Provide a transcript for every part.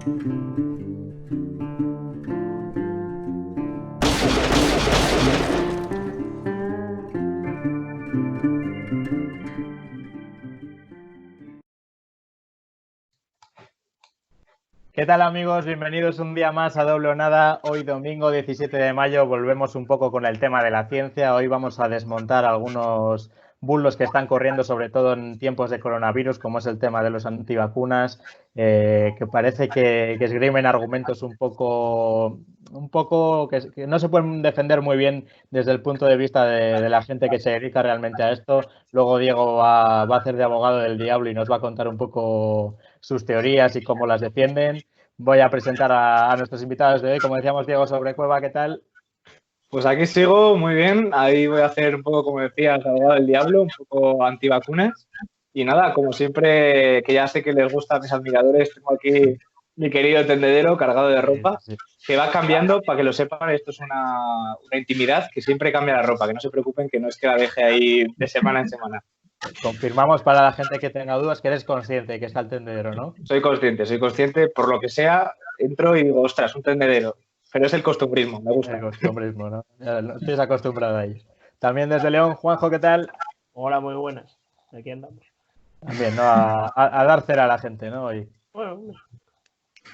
¿Qué tal, amigos? Bienvenidos un día más a Doble o Nada. Hoy domingo 17 de mayo volvemos un poco con el tema de la ciencia. Hoy vamos a desmontar algunos bulos que están corriendo, sobre todo en tiempos de coronavirus, como es el tema de los antivacunas, que parece que esgrimen argumentos un poco que no se pueden defender muy bien desde el punto de vista de la gente que se dedica realmente a esto. Luego Diego va a hacer de abogado del diablo y nos va a contar un poco sus teorías y cómo las defienden. Voy a presentar a nuestros invitados de hoy. Como decíamos, Diego Sobrecueva, ¿qué tal? Pues aquí sigo muy bien. Ahí voy a hacer un poco, como decías, abogado del diablo, un poco antivacunas. Y nada, como siempre, que ya sé que les gusta a mis admiradores, tengo aquí mi querido tendedero cargado de ropa, que va cambiando, para que lo sepan, esto es una intimidad, que siempre cambia la ropa, que no se preocupen, que no es que la deje ahí de semana en semana. Confirmamos para la gente que tenga dudas que eres consciente de que está el tendedero, ¿no? Soy consciente, por lo que sea, entro y digo, ostras, un tendedero. Pero es el costumbrismo, me gusta. El costumbrismo, ¿no? No estoy acostumbrado a ello. También desde León, Juanjo, ¿qué tal? Hola, muy buenas. Aquí andamos. También, ¿no? A dar cera a la gente, ¿no? Hoy. Bueno,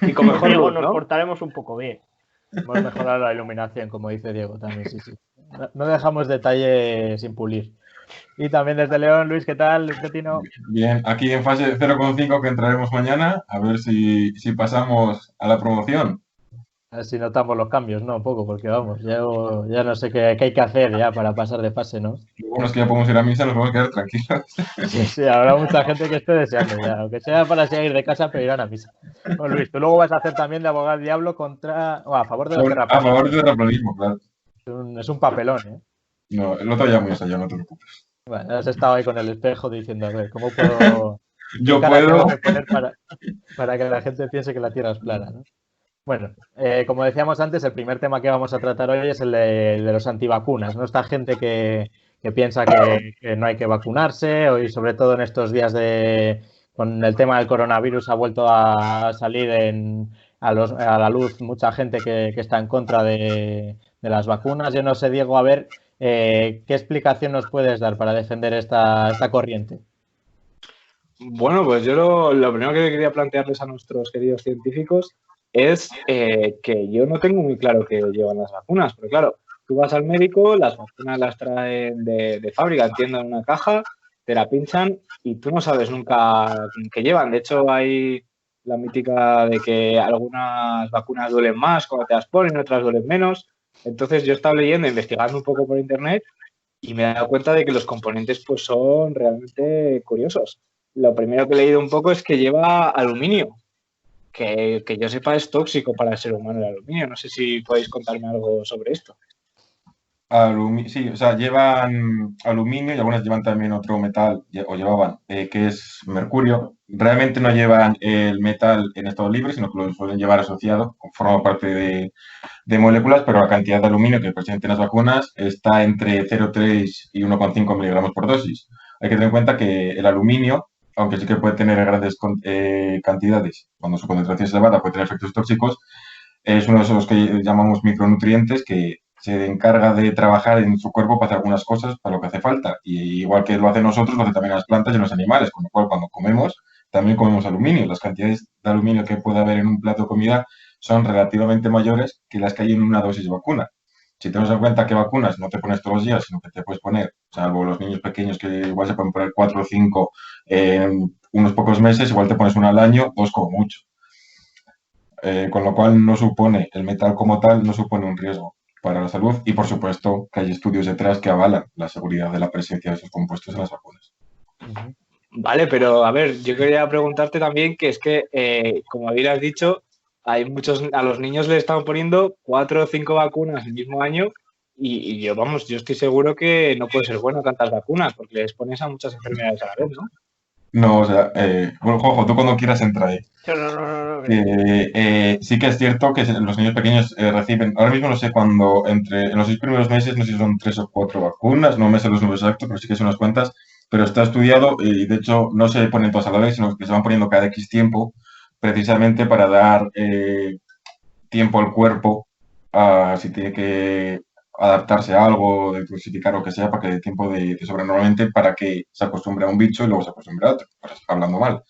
y con mejor Diego, luz, nos ¿no? portaremos un poco bien. Hemos mejorado la iluminación, como dice Diego también, sí. No dejamos detalle sin pulir. Y también desde León, Luis, ¿qué tal, Petino? Bien, aquí en fase 0,5 que entraremos mañana, a ver si pasamos a la promoción. A ver si notamos los cambios, ¿no? Un poco, porque vamos, ya no sé qué hay que hacer ya para pasar de fase, ¿no? Lo bueno es que ya podemos ir a misa, nos podemos quedar tranquilos. Sí, habrá mucha gente que esté deseando ya, aunque sea para seguir de casa, pero irán a misa. Bueno, Luis, tú luego vas a hacer también de abogado del diablo a favor de los A terraplanistas. favor del terraplanismo, claro. Es un papelón, ¿eh? No, el otro ya muy ensayado, no te preocupes. Bueno, has estado ahí con el espejo diciendo, a ver, ¿cómo puedo... Yo ¿qué cara puedo... tengo que poner para que la gente piense que la Tierra es plana, ¿no? Bueno, como decíamos antes, el primer tema que vamos a tratar hoy es el de los antivacunas, ¿no? Esta gente que piensa que no hay que vacunarse, hoy sobre todo en estos días con el tema del coronavirus ha vuelto a salir a la luz mucha gente que está en contra de las vacunas. Yo no sé, Diego, a ver, ¿qué explicación nos puedes dar para defender esta corriente? Bueno, pues yo lo primero que quería plantearles a nuestros queridos científicos es que yo no tengo muy claro qué llevan las vacunas, porque claro, tú vas al médico, las vacunas las traen de fábrica, entiendo, en una caja, te la pinchan y tú no sabes nunca qué llevan. De hecho, hay la mítica de que algunas vacunas duelen más cuando te las ponen, otras duelen menos. Entonces yo he estado leyendo, investigando un poco por internet y me he dado cuenta de que los componentes pues son realmente curiosos. Lo primero que he leído un poco es que lleva aluminio, que yo sepa es tóxico para el ser humano el aluminio. No sé si podéis contarme algo sobre esto. Sí, o sea, llevan aluminio y algunas llevan también otro metal, o llevaban, que es mercurio. Realmente no llevan el metal en estado libre, sino que lo suelen llevar asociado, forma parte de moléculas, pero la cantidad de aluminio que presenta en las vacunas está entre 0,3 y 1,5 miligramos por dosis. Hay que tener en cuenta que el aluminio, aunque sí que puede tener grandes cantidades, cuando su concentración es elevada puede tener efectos tóxicos, es uno de esos que llamamos micronutrientes que se encarga de trabajar en su cuerpo para hacer algunas cosas para lo que hace falta. Y igual que lo hacen nosotros, lo hacen también las plantas y los animales, con lo cual cuando comemos, también comemos aluminio. Las cantidades de aluminio que puede haber en un plato de comida son relativamente mayores que las que hay en una dosis de vacuna. Si tenemos en cuenta que vacunas no te pones todos los días, sino que te puedes poner, salvo los niños pequeños que igual se pueden poner 4 o 5 en unos pocos meses, igual te pones una al año, 2 como mucho. Con lo cual no supone, el metal como tal, no supone un riesgo para la salud y, por supuesto, que hay estudios detrás que avalan la seguridad de la presencia de esos compuestos en las vacunas. Vale, pero a ver, yo quería preguntarte también que es que, como habías dicho, hay a los niños les están poniendo 4 o 5 vacunas el mismo año y yo estoy seguro que no puede ser bueno tantas vacunas porque les pones a muchas enfermedades a la vez, ¿no? No, o sea, bueno, Jojo, tú cuando quieras entra ahí. No. Sí que es cierto que los niños pequeños reciben, ahora mismo no sé cuándo, en los 6 primeros meses, no sé si son 3 o 4 vacunas, no me sé los números exactos, pero sí que son unas cuantas, pero está estudiado y de hecho no se ponen todas a la vez, sino que se van poniendo cada X tiempo precisamente para dar tiempo al cuerpo a si tiene que adaptarse a algo, detoxificar o que sea, para que dé tiempo de sobra normalmente para que se acostumbre a un bicho y luego se acostumbre a otro, pues, hablando mal.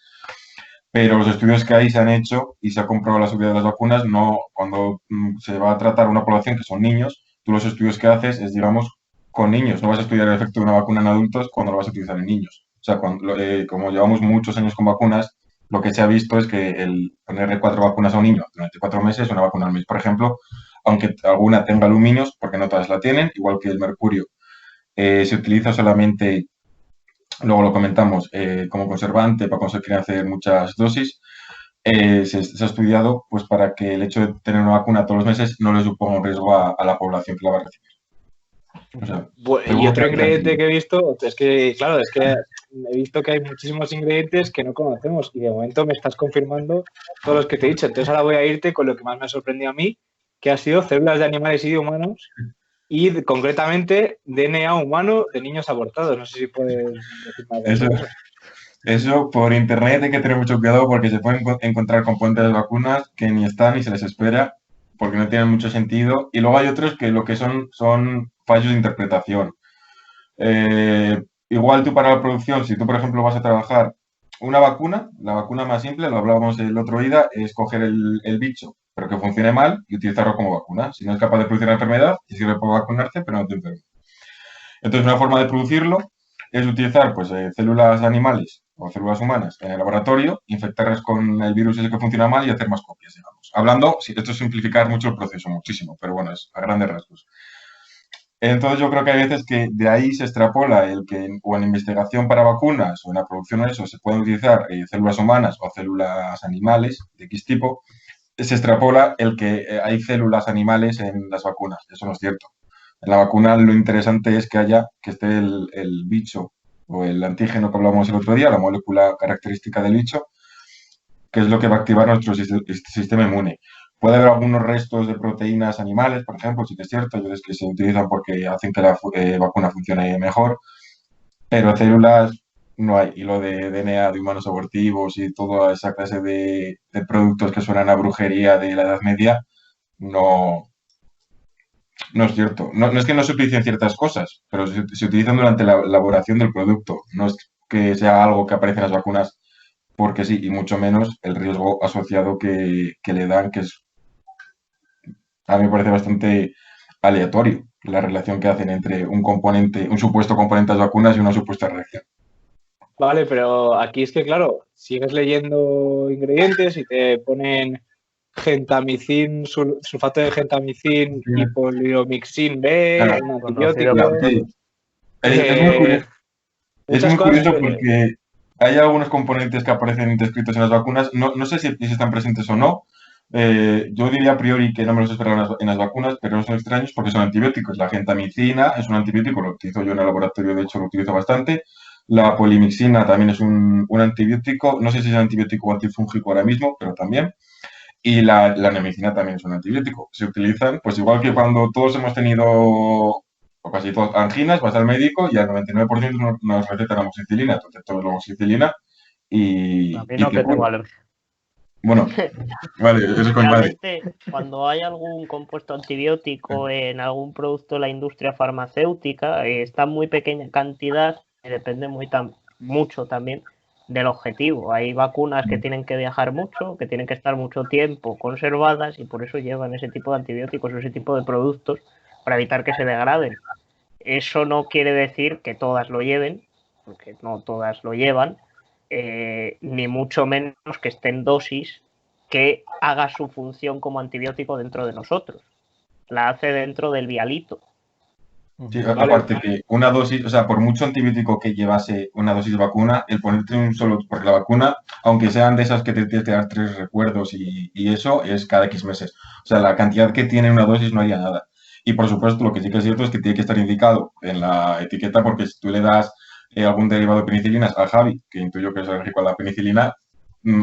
Pero los estudios que ahí se han hecho y se ha comprobado la seguridad de las vacunas, no, cuando se va a tratar una población que son niños, tú los estudios que haces es, digamos, con niños. No vas a estudiar el efecto de una vacuna en adultos cuando lo vas a utilizar en niños. O sea, como llevamos muchos años con vacunas, lo que se ha visto es que el ponerle 4 vacunas a un niño durante 4 meses, una vacuna al mes, por ejemplo, aunque alguna tenga aluminios, porque no todas la tienen, igual que el mercurio, se utiliza solamente, luego lo comentamos, como conservante para conseguir hacer muchas dosis. Se ha estudiado pues para que el hecho de tener una vacuna todos los meses no le suponga un riesgo a la población que la va a recibir. O sea, Y otro ingrediente que he visto es que, claro, es que he visto que hay muchísimos ingredientes que no conocemos y de momento me estás confirmando todos los que te he dicho. Entonces ahora voy a irte con lo que más me ha sorprendido a mí, que ha sido células de animales y de humanos y concretamente DNA humano de niños abortados. No sé si puedes decir más de eso. Eso por internet hay que tener mucho cuidado porque se pueden encontrar componentes de vacunas que ni están ni se les espera porque no tienen mucho sentido. Y luego hay otros que lo que son fallos de interpretación. Igual tú para la producción, si tú por ejemplo vas a trabajar una vacuna, la vacuna más simple, lo hablábamos el otro día, es coger el bicho, pero que funcione mal y utilizarlo como vacuna. Si no es capaz de producir la enfermedad, te sirve para vacunarte, pero no te enferma. Entonces, una forma de producirlo es utilizar pues, células animales o células humanas en el laboratorio, infectarlas con el virus ese que funciona mal y hacer más copias, digamos. Hablando, sí, esto es simplificar mucho el proceso, muchísimo, pero bueno, es a grandes rasgos. Entonces yo creo que hay veces que de ahí se extrapola el que o en investigación para vacunas o en la producción de eso se pueden utilizar células humanas o células animales de X tipo, se extrapola el que hay células animales en las vacunas. Eso no es cierto. En la vacuna lo interesante es que esté el bicho o el antígeno que hablamos el otro día, la molécula característica del bicho, que es lo que va a activar nuestro sistema inmune. Puede haber algunos restos de proteínas animales, por ejemplo, sí que es cierto, hay veces que se utilizan porque hacen que la vacuna funcione mejor, pero células no hay. Y lo de DNA de humanos abortivos y toda esa clase de productos que suenan a brujería de la Edad Media, no es cierto. No es que no se utilicen ciertas cosas, pero se utilizan durante la elaboración del producto. No es que sea algo que aparece en las vacunas porque sí, y mucho menos el riesgo asociado que le dan, que es, a mí me parece bastante aleatorio la relación que hacen entre un supuesto componente de las vacunas y una supuesta reacción. Vale, pero aquí es que, claro, sigues leyendo ingredientes y te ponen gentamicin, sulfato de gentamicin y poliomixin B, Claro, un antibiótico. Sí. Es muy curioso porque hay algunos componentes que aparecen descritos en las vacunas. No sé si están presentes o no. Yo diría a priori que no me los esperaba en las vacunas, pero no son extraños porque son antibióticos. La gentamicina es un antibiótico, lo utilizo yo en el laboratorio, de hecho lo utilizo bastante. La polimixina también es un antibiótico. No sé si es antibiótico o antifúngico ahora mismo, pero también. Y la neomicina también es un antibiótico. Se utilizan, pues igual que cuando todos hemos tenido, o casi todos, anginas, vas al médico y al 99% nos recetan amoxicilina. Entonces todos la amoxicilina y... A mí no, que tengo alergia. Bueno, vale, eso es con madre. Realmente, cuando hay algún compuesto antibiótico en algún producto de la industria farmacéutica, está en muy pequeña cantidad y depende mucho también del objetivo. Hay vacunas que tienen que viajar mucho, que tienen que estar mucho tiempo conservadas y por eso llevan ese tipo de antibióticos o ese tipo de productos para evitar que se degraden. Eso no quiere decir que todas lo lleven, porque no todas lo llevan, ni mucho menos que esté en dosis que haga su función como antibiótico dentro de nosotros. La hace dentro del vialito. Sí, aparte que una dosis, o sea, por mucho antibiótico que llevase una dosis de vacuna, el ponerte un solo, porque la vacuna, aunque sean de esas que te tienes que dar 3 recuerdos y eso, es cada X meses. O sea, la cantidad que tiene una dosis no haría nada. Y por supuesto, lo que sí que es cierto es que tiene que estar indicado en la etiqueta, porque si tú le das algún derivado de penicilinas a Javi, que intuyo que es alérgico a la penicilina,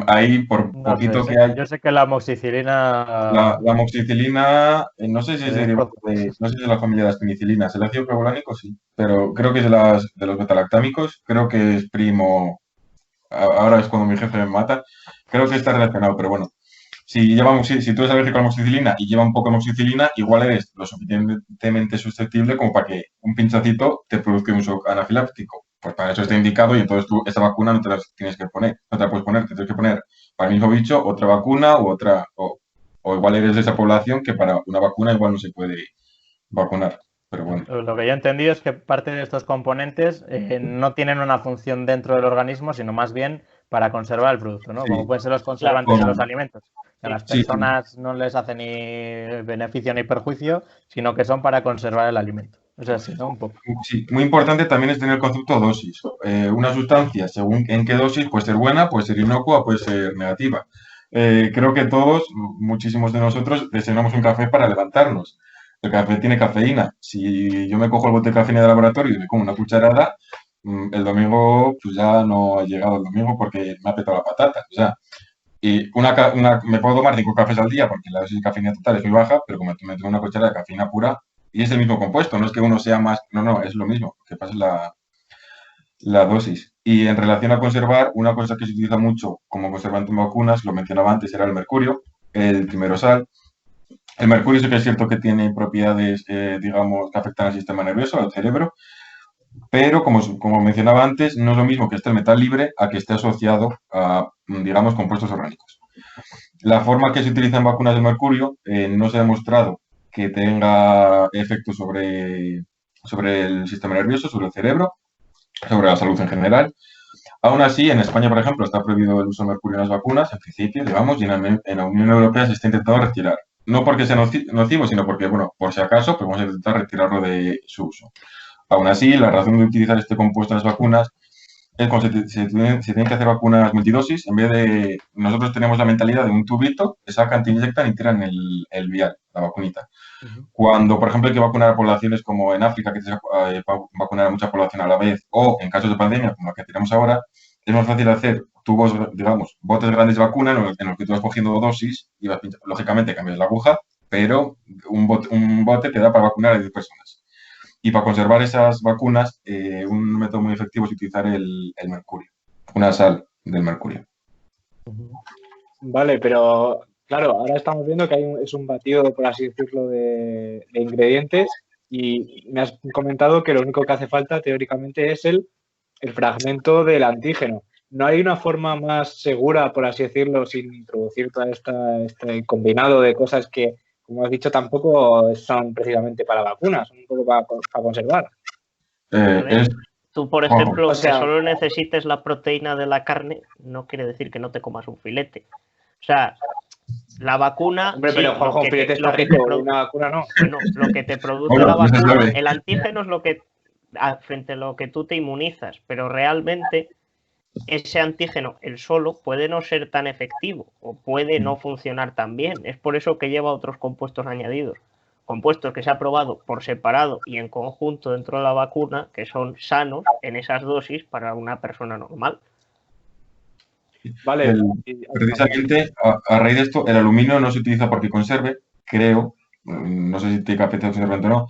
ahí por No poquito sé, que hay... yo sé que la amoxicilina... La amoxicilina, no sé si es derivado de... no sé si es de la familia de las penicilinas. El ácido clavulónico sí, pero creo que es de los betalactámicos, creo que es primo. Ahora es cuando mi jefe me mata, creo que está relacionado, pero bueno. Si tú eres alérgico a la amoxicilina y lleva un poco de amoxicilina, igual eres lo suficientemente susceptible como para que un pinchacito te produzca un shock anafiláctico. Pues para eso está indicado y entonces tú esa vacuna no te la tienes que poner, no te la puedes poner, te tienes que poner para el mismo bicho otra vacuna o igual eres de esa población que para una vacuna igual no se puede vacunar. Pero bueno. Lo que yo he entendido es que parte de estos componentes no tienen una función dentro del organismo, sino más bien para conservar el producto, ¿no? Sí. Como pueden ser los conservantes Claro. en los alimentos. Que a las personas no les hace ni beneficio ni perjuicio, sino que son para conservar el alimento. O sea, sí, ¿no? Un poco. Sí, muy importante también es tener el concepto dosis. Una sustancia, según en qué dosis, puede ser buena, puede ser inocua, puede ser negativa. Creo que todos, muchísimos de nosotros, desayunamos un café para levantarnos. El café tiene cafeína. Si yo me cojo el bote de cafeína de laboratorio y me como una cucharada, el domingo pues ya no ha llegado el domingo porque me ha petado la patata. O sea, y me puedo tomar 5 cafés al día porque la dosis de cafeína total es muy baja, pero como me tomo una cucharada de cafeína pura y es el mismo compuesto, no es que uno sea más, no, es lo mismo, que pasa la dosis. Y en relación a conservar, una cosa que se utiliza mucho como conservante en vacunas, lo mencionaba antes, era el mercurio, el timerosal. El mercurio sí que es cierto que tiene propiedades, digamos, que afectan al sistema nervioso, al cerebro, pero como mencionaba antes, no es lo mismo que esté el metal libre a que esté asociado a, digamos, compuestos orgánicos. La forma que se utiliza en vacunas de mercurio no se ha demostrado que tenga efectos sobre el sistema nervioso, sobre el cerebro, sobre la salud en general. Aún así, en España, por ejemplo, está prohibido el uso de mercurio en las vacunas, en principio, digamos, y en la Unión Europea se está intentando retirar. No porque sea nocivo, sino porque, bueno, por si acaso, pues vamos a intentar retirarlo de su uso. Aún así, la razón de utilizar este compuesto en las vacunas es cuando se tienen que hacer vacunas multidosis, en vez de, nosotros tenemos la mentalidad de un tubito, que sacan, te inyectan y tiran el vial, la vacunita. Cuando, por ejemplo, hay que vacunar a poblaciones como en África, que tienes que vacunar a mucha población a la vez, o en casos de pandemia, como la que tenemos ahora, es más fácil hacer tubos, digamos, botes grandes de vacuna en los que tú vas cogiendo dosis y vas lógicamente cambias la aguja, pero un bote te da para vacunar a 10 personas. Y para conservar esas vacunas, un método muy efectivo es utilizar el mercurio, una sal del mercurio. Vale, pero claro, ahora estamos viendo que es un batido, por así decirlo, de ingredientes y me has comentado que lo único que hace falta teóricamente es el fragmento del antígeno. ¿No hay una forma más segura, por así decirlo, sin introducir todo este combinado de cosas que, como has dicho, tampoco son precisamente para vacunas, son un poco para conservar? Tú, por ejemplo, que solo necesites la proteína de la carne, no quiere decir que no te comas un filete. O sea, la vacuna... Hombre, pero Juanjo, un filete está rico, una vacuna no. Bueno, lo que te produce la vacuna, el antígeno es lo que, frente a lo que tú te inmunizas, pero realmente ese antígeno, el solo, puede no ser tan efectivo o puede no funcionar tan bien. Es por eso que lleva otros compuestos añadidos. Compuestos que se ha probado por separado y en conjunto dentro de la vacuna, que son sanos en esas dosis para una persona normal. Vale. Precisamente, a raíz de esto, el aluminio no se utiliza porque conserve, creo, no sé si tiene capacidad de conservante o no,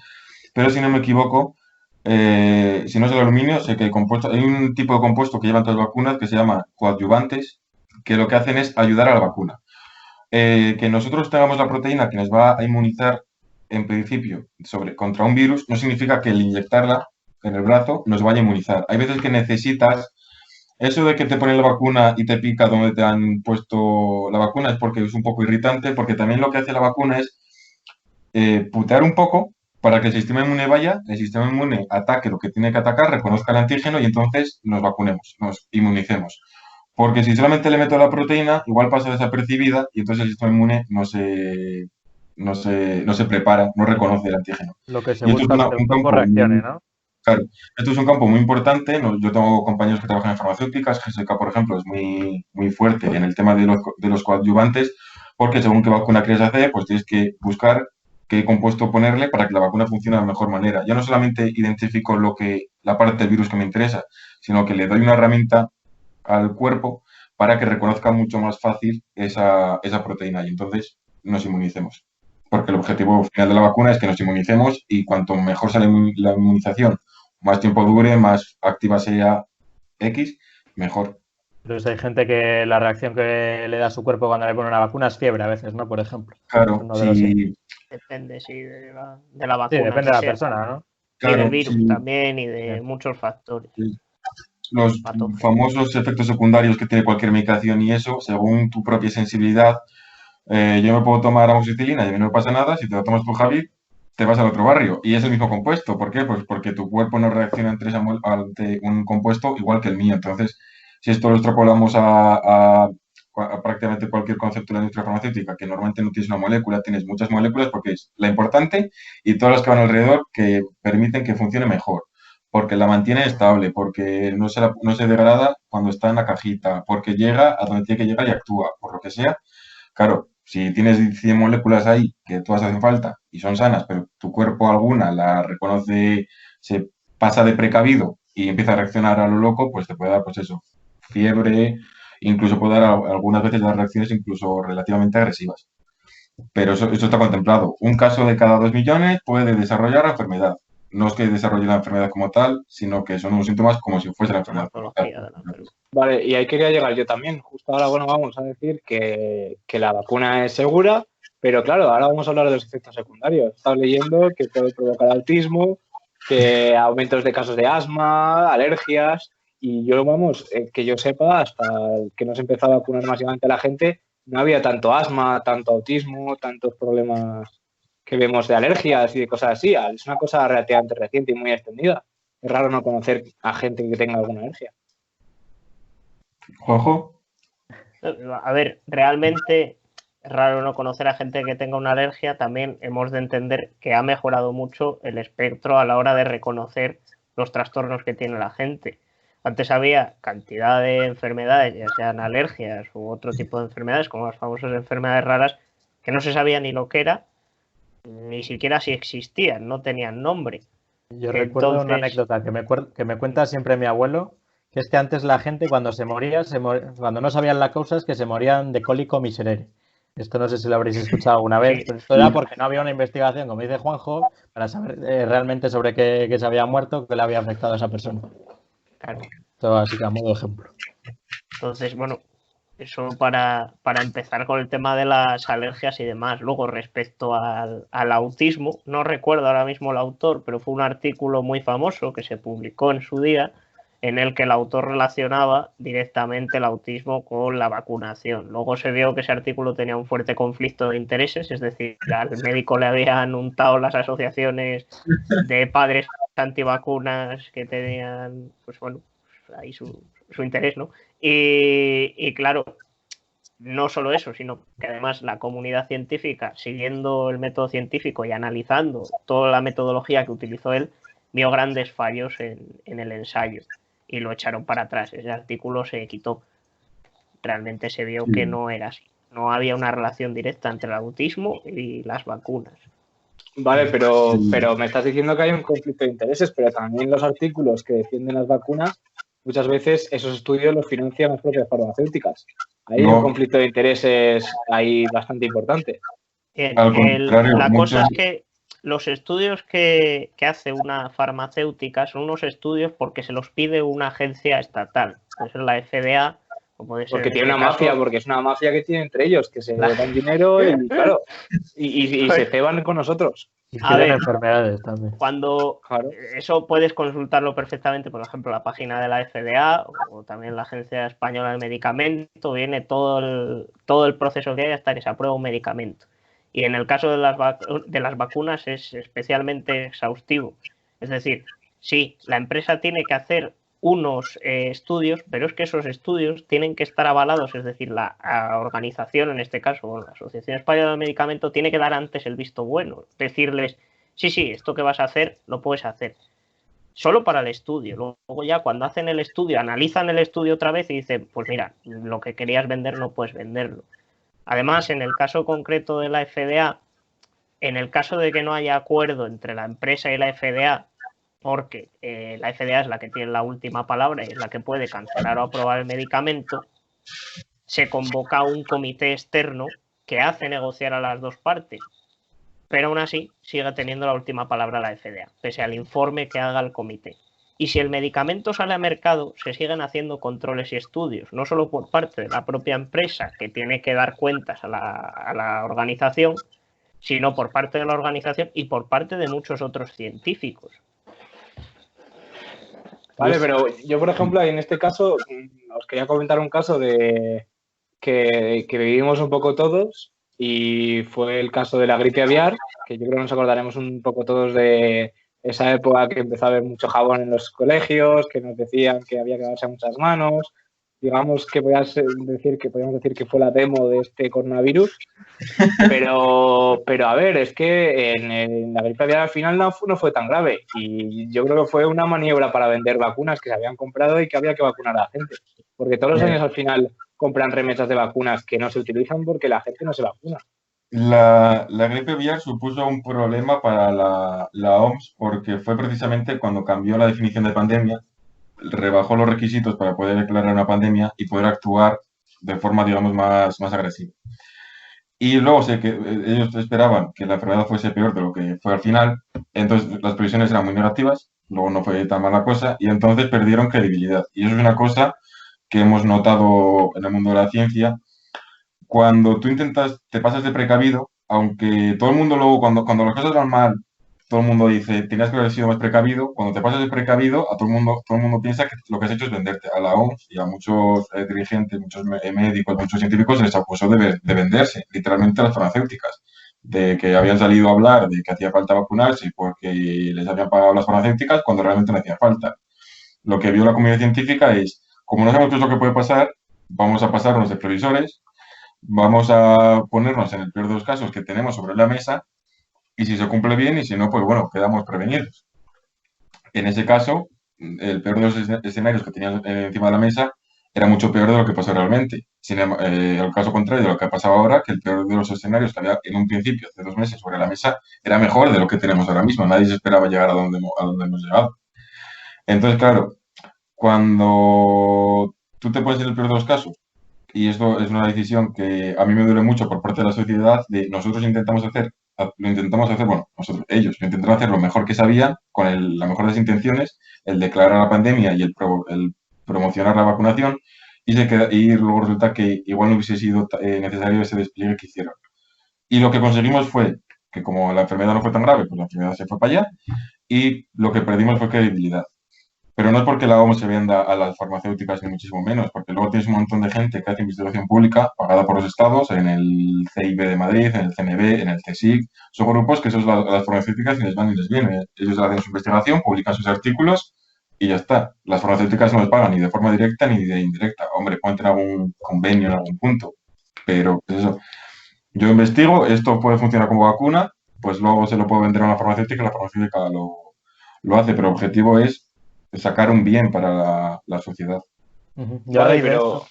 pero si no me equivoco, si no es el aluminio, sé que hay un tipo de compuesto que llevan todas las vacunas que se llama coadyuvantes, que lo que hacen es ayudar a la vacuna. Que nosotros tengamos la proteína que nos va a inmunizar en principio contra un virus no significa que el inyectarla en el brazo nos vaya a inmunizar. Hay veces que necesitas eso de que te ponen la vacuna y te pica donde te han puesto la vacuna es porque es un poco irritante, porque también lo que hace la vacuna es putear un poco para que el sistema inmune el sistema inmune ataque lo que tiene que atacar, reconozca el antígeno y entonces nos vacunemos, nos inmunicemos. Porque si solamente le meto la proteína, igual pasa desapercibida y entonces el sistema inmune no se prepara, no reconoce el antígeno. Lo que se busca es que un poco reaccione, ¿no? Claro, esto es un campo muy importante. Yo tengo compañeros que trabajan en farmacéuticas. GSK, por ejemplo, es muy, muy fuerte en el tema de los coadyuvantes, porque según qué vacuna quieres hacer, pues tienes que buscar qué compuesto ponerle para que la vacuna funcione de la mejor manera. Yo no solamente identifico la parte del virus que me interesa, sino que le doy una herramienta al cuerpo para que reconozca mucho más fácil esa proteína y entonces nos inmunicemos. Porque el objetivo final de la vacuna es que nos inmunicemos y cuanto mejor sale la inmunización, más tiempo dure, más activa sea X, mejor. Pero hay gente que la reacción que le da a su cuerpo cuando le pone una vacuna es fiebre a veces, ¿no? Por ejemplo. Claro, Uno de los sí, Depende, sí, de la Sí, vacuna depende que de la sea. persona, ¿no? Y del claro, virus sí. también y de muchos factores. Los Patógenos. famosos efectos secundarios que tiene cualquier medicación y eso, según tu propia sensibilidad, yo me puedo tomar amoxicilina y a mí no me pasa nada. Si te lo tomas tú, Javi, te vas al otro barrio. Y es el mismo compuesto. ¿Por qué? Pues porque tu cuerpo no reacciona ante un compuesto igual que el mío. Entonces, si esto lo extrapolamos a prácticamente cualquier concepto de la industria farmacéutica, que normalmente no tienes una molécula, tienes muchas moléculas porque es la importante y todas las que van alrededor que permiten que funcione mejor. Porque la mantiene estable, porque no se degrada cuando está en la cajita, porque llega a donde tiene que llegar y actúa, por lo que sea. Claro, si tienes 100 moléculas ahí que todas hacen falta y son sanas, pero tu cuerpo alguna la reconoce, se pasa de precavido y empieza a reaccionar a lo loco, pues te puede dar, pues eso, fiebre, incluso puede dar algunas veces las reacciones incluso relativamente agresivas. Pero eso está contemplado. Un caso de cada 2 millones puede desarrollar la enfermedad. No es que desarrolle la enfermedad como tal, sino que son unos síntomas como si fuese la enfermedad como tal. Patología de la enfermedad. Vale, y ahí quería llegar yo también. Justo ahora, bueno, vamos a decir que la vacuna es segura, pero claro, ahora vamos a hablar de los efectos secundarios. Estás leyendo que puede provocar autismo, que aumentos de casos de asma, alergias, y yo, vamos, que yo sepa, hasta que no se empezó a vacunar masivamente a la gente, no había tanto asma, tanto autismo, tantos problemas que vemos de alergias y de cosas así. Es una cosa relativamente reciente y muy extendida. Es raro no conocer a gente que tenga alguna alergia. Juanjo, A ver, realmente es raro no conocer a gente que tenga una alergia. También hemos de entender que ha mejorado mucho el espectro a la hora de reconocer los trastornos que tiene la gente. Antes había cantidad de enfermedades, ya sean alergias u otro tipo de enfermedades, como las famosas enfermedades raras, que no se sabía ni lo que era, ni siquiera si existían, no tenían nombre. Yo recuerdo una Entonces, anécdota que me cuenta siempre mi abuelo, que es que antes la gente cuando se moría, cuando no sabían la causa, es que se morían de cólico miserere. Esto no sé si lo habréis escuchado alguna vez, sí, pero esto era porque no había una investigación, como dice Juanjo, para saber realmente sobre qué se había muerto, qué le había afectado a esa persona. claro. Esto así que a modo de ejemplo. Entonces, bueno, eso para empezar con el tema de las alergias y demás. Luego, respecto al autismo, no recuerdo ahora mismo el autor, pero fue un artículo muy famoso que se publicó en su día en el que el autor relacionaba directamente el autismo con la vacunación. Luego se vio que ese artículo tenía un fuerte conflicto de intereses, es decir, al médico le habían untado las asociaciones de padres antivacunas que tenían, pues bueno, ahí su interés, ¿no? Y claro, no solo eso, sino que además la comunidad científica, siguiendo el método científico y analizando toda la metodología que utilizó él, vio grandes fallos en el ensayo y lo echaron para atrás. Ese artículo se quitó. Realmente se vio que no era así. No había una relación directa entre el autismo y las vacunas. Vale, pero me estás diciendo que hay un conflicto de intereses, pero también los artículos que defienden las vacunas, muchas veces esos estudios los financian las propias farmacéuticas. Hay un conflicto de intereses ahí bastante importante. Al contrario, La muchos... cosa es que los estudios que hace una farmacéutica son unos estudios porque se los pide una agencia estatal. Puede ser la FDA o puede ser Porque en tiene este una mafia, caso, porque es una mafia que tiene entre ellos, que se dan dinero y claro, y se ceban con nosotros. Y A tienen ver, enfermedades también. cuando Claro. eso puedes consultarlo perfectamente, por ejemplo, la página de la FDA o también la Agencia Española del Medicamento, viene todo el proceso que hay hasta que se aprueba un medicamento. Y en el caso de las vacunas es especialmente exhaustivo. Es decir, sí, la empresa tiene que hacer unos estudios, pero es que esos estudios tienen que estar avalados, es decir, la organización, en este caso, bueno, la Asociación Española del Medicamento, tiene que dar antes el visto bueno, decirles, sí, esto que vas a hacer, lo puedes hacer. Solo para el estudio. Luego ya cuando hacen el estudio, analizan el estudio otra vez y dicen, pues mira, lo que querías vender no puedes venderlo. Además, en el caso concreto de la FDA, en el caso de que no haya acuerdo entre la empresa y la FDA, porque la FDA es la que tiene la última palabra y es la que puede cancelar o aprobar el medicamento, se convoca un comité externo que hace negociar a las dos partes. Pero aún así sigue teniendo la última palabra la FDA, pese al informe que haga el comité. Y si el medicamento sale a mercado, se siguen haciendo controles y estudios, no solo por parte de la propia empresa, que tiene que dar cuentas a la organización, sino por parte de la organización y por parte de muchos otros científicos. Vale, pero yo, por ejemplo, en este caso, os quería comentar un caso de que vivimos un poco todos, y fue el caso de la gripe aviar, que yo creo que nos acordaremos un poco todos de esa época que empezó a haber mucho jabón en los colegios, que nos decían que había que lavarse muchas manos. Digamos que podíamos decir que fue la demo de este coronavirus. Pero a ver, es que en la gripe aviar al final no fue tan grave, y yo creo que fue una maniobra para vender vacunas que se habían comprado y que había que vacunar a la gente. Porque todos los años al final compran remesas de vacunas que no se utilizan porque la gente no se vacuna. La gripe aviar supuso un problema para la OMS porque fue precisamente cuando cambió la definición de pandemia, rebajó los requisitos para poder declarar una pandemia y poder actuar de forma, digamos, más agresiva. Y luego sé que ellos esperaban que la enfermedad fuese peor de lo que fue al final, entonces las previsiones eran muy negativas, luego no fue tan mala cosa y entonces perdieron credibilidad. Y eso es una cosa que hemos notado en el mundo de la ciencia. Cuando tú te pasas de precavido, aunque todo el mundo luego, cuando las cosas van mal, todo el mundo dice, tenías que haber sido más precavido. Cuando te pasas de precavido, todo el mundo piensa que lo que has hecho es venderte. A la OMS y a muchos dirigentes, muchos médicos, muchos científicos se les acusó de venderse, literalmente, a las farmacéuticas, de que habían salido a hablar de que hacía falta vacunarse porque les habían pagado las farmacéuticas cuando realmente no hacía falta. Lo que vio la comunidad científica es, como no sabemos qué es lo que puede pasar, vamos a pasarnos de previsores, vamos a ponernos en el peor de los casos que tenemos sobre la mesa, y si se cumple bien, y si no, pues bueno, quedamos prevenidos. En ese caso, el peor de los escenarios que tenían encima de la mesa era mucho peor de lo que pasó realmente. Al caso contrario de lo que ha pasado ahora, que el peor de los escenarios que había en un principio, hace 2 meses, sobre la mesa, era mejor de lo que tenemos ahora mismo. Nadie se esperaba llegar a donde hemos llegado. Entonces, claro, cuando tú te pones en el peor de los casos, y esto es una decisión que a mí me duele mucho por parte de la sociedad, de nosotros ellos lo intentaron hacer lo mejor que sabían, con la mejor de las intenciones, el declarar la pandemia y el promocionar la vacunación, y luego resulta que igual no hubiese sido necesario ese despliegue que hicieron. Y lo que conseguimos fue que, como la enfermedad no fue tan grave, pues la enfermedad se fue para allá, y lo que perdimos fue credibilidad. Pero no es porque la OMS se venda a las farmacéuticas, ni muchísimo menos, porque luego tienes un montón de gente que hace investigación pública pagada por los estados, en el CIB de Madrid, en el CNB, en el CSIC. Son grupos que a las farmacéuticas ni les van ni les viene. Ellos hacen su investigación, publican sus artículos y ya está. Las farmacéuticas no les pagan ni de forma directa ni de indirecta. Hombre, pueden tener algún convenio en algún punto, pero pues eso. Yo investigo, esto puede funcionar como vacuna, pues luego se lo puedo vender a una farmacéutica y la farmacéutica lo hace, pero el objetivo es sacar un bien para la sociedad. Yo, vale, pero...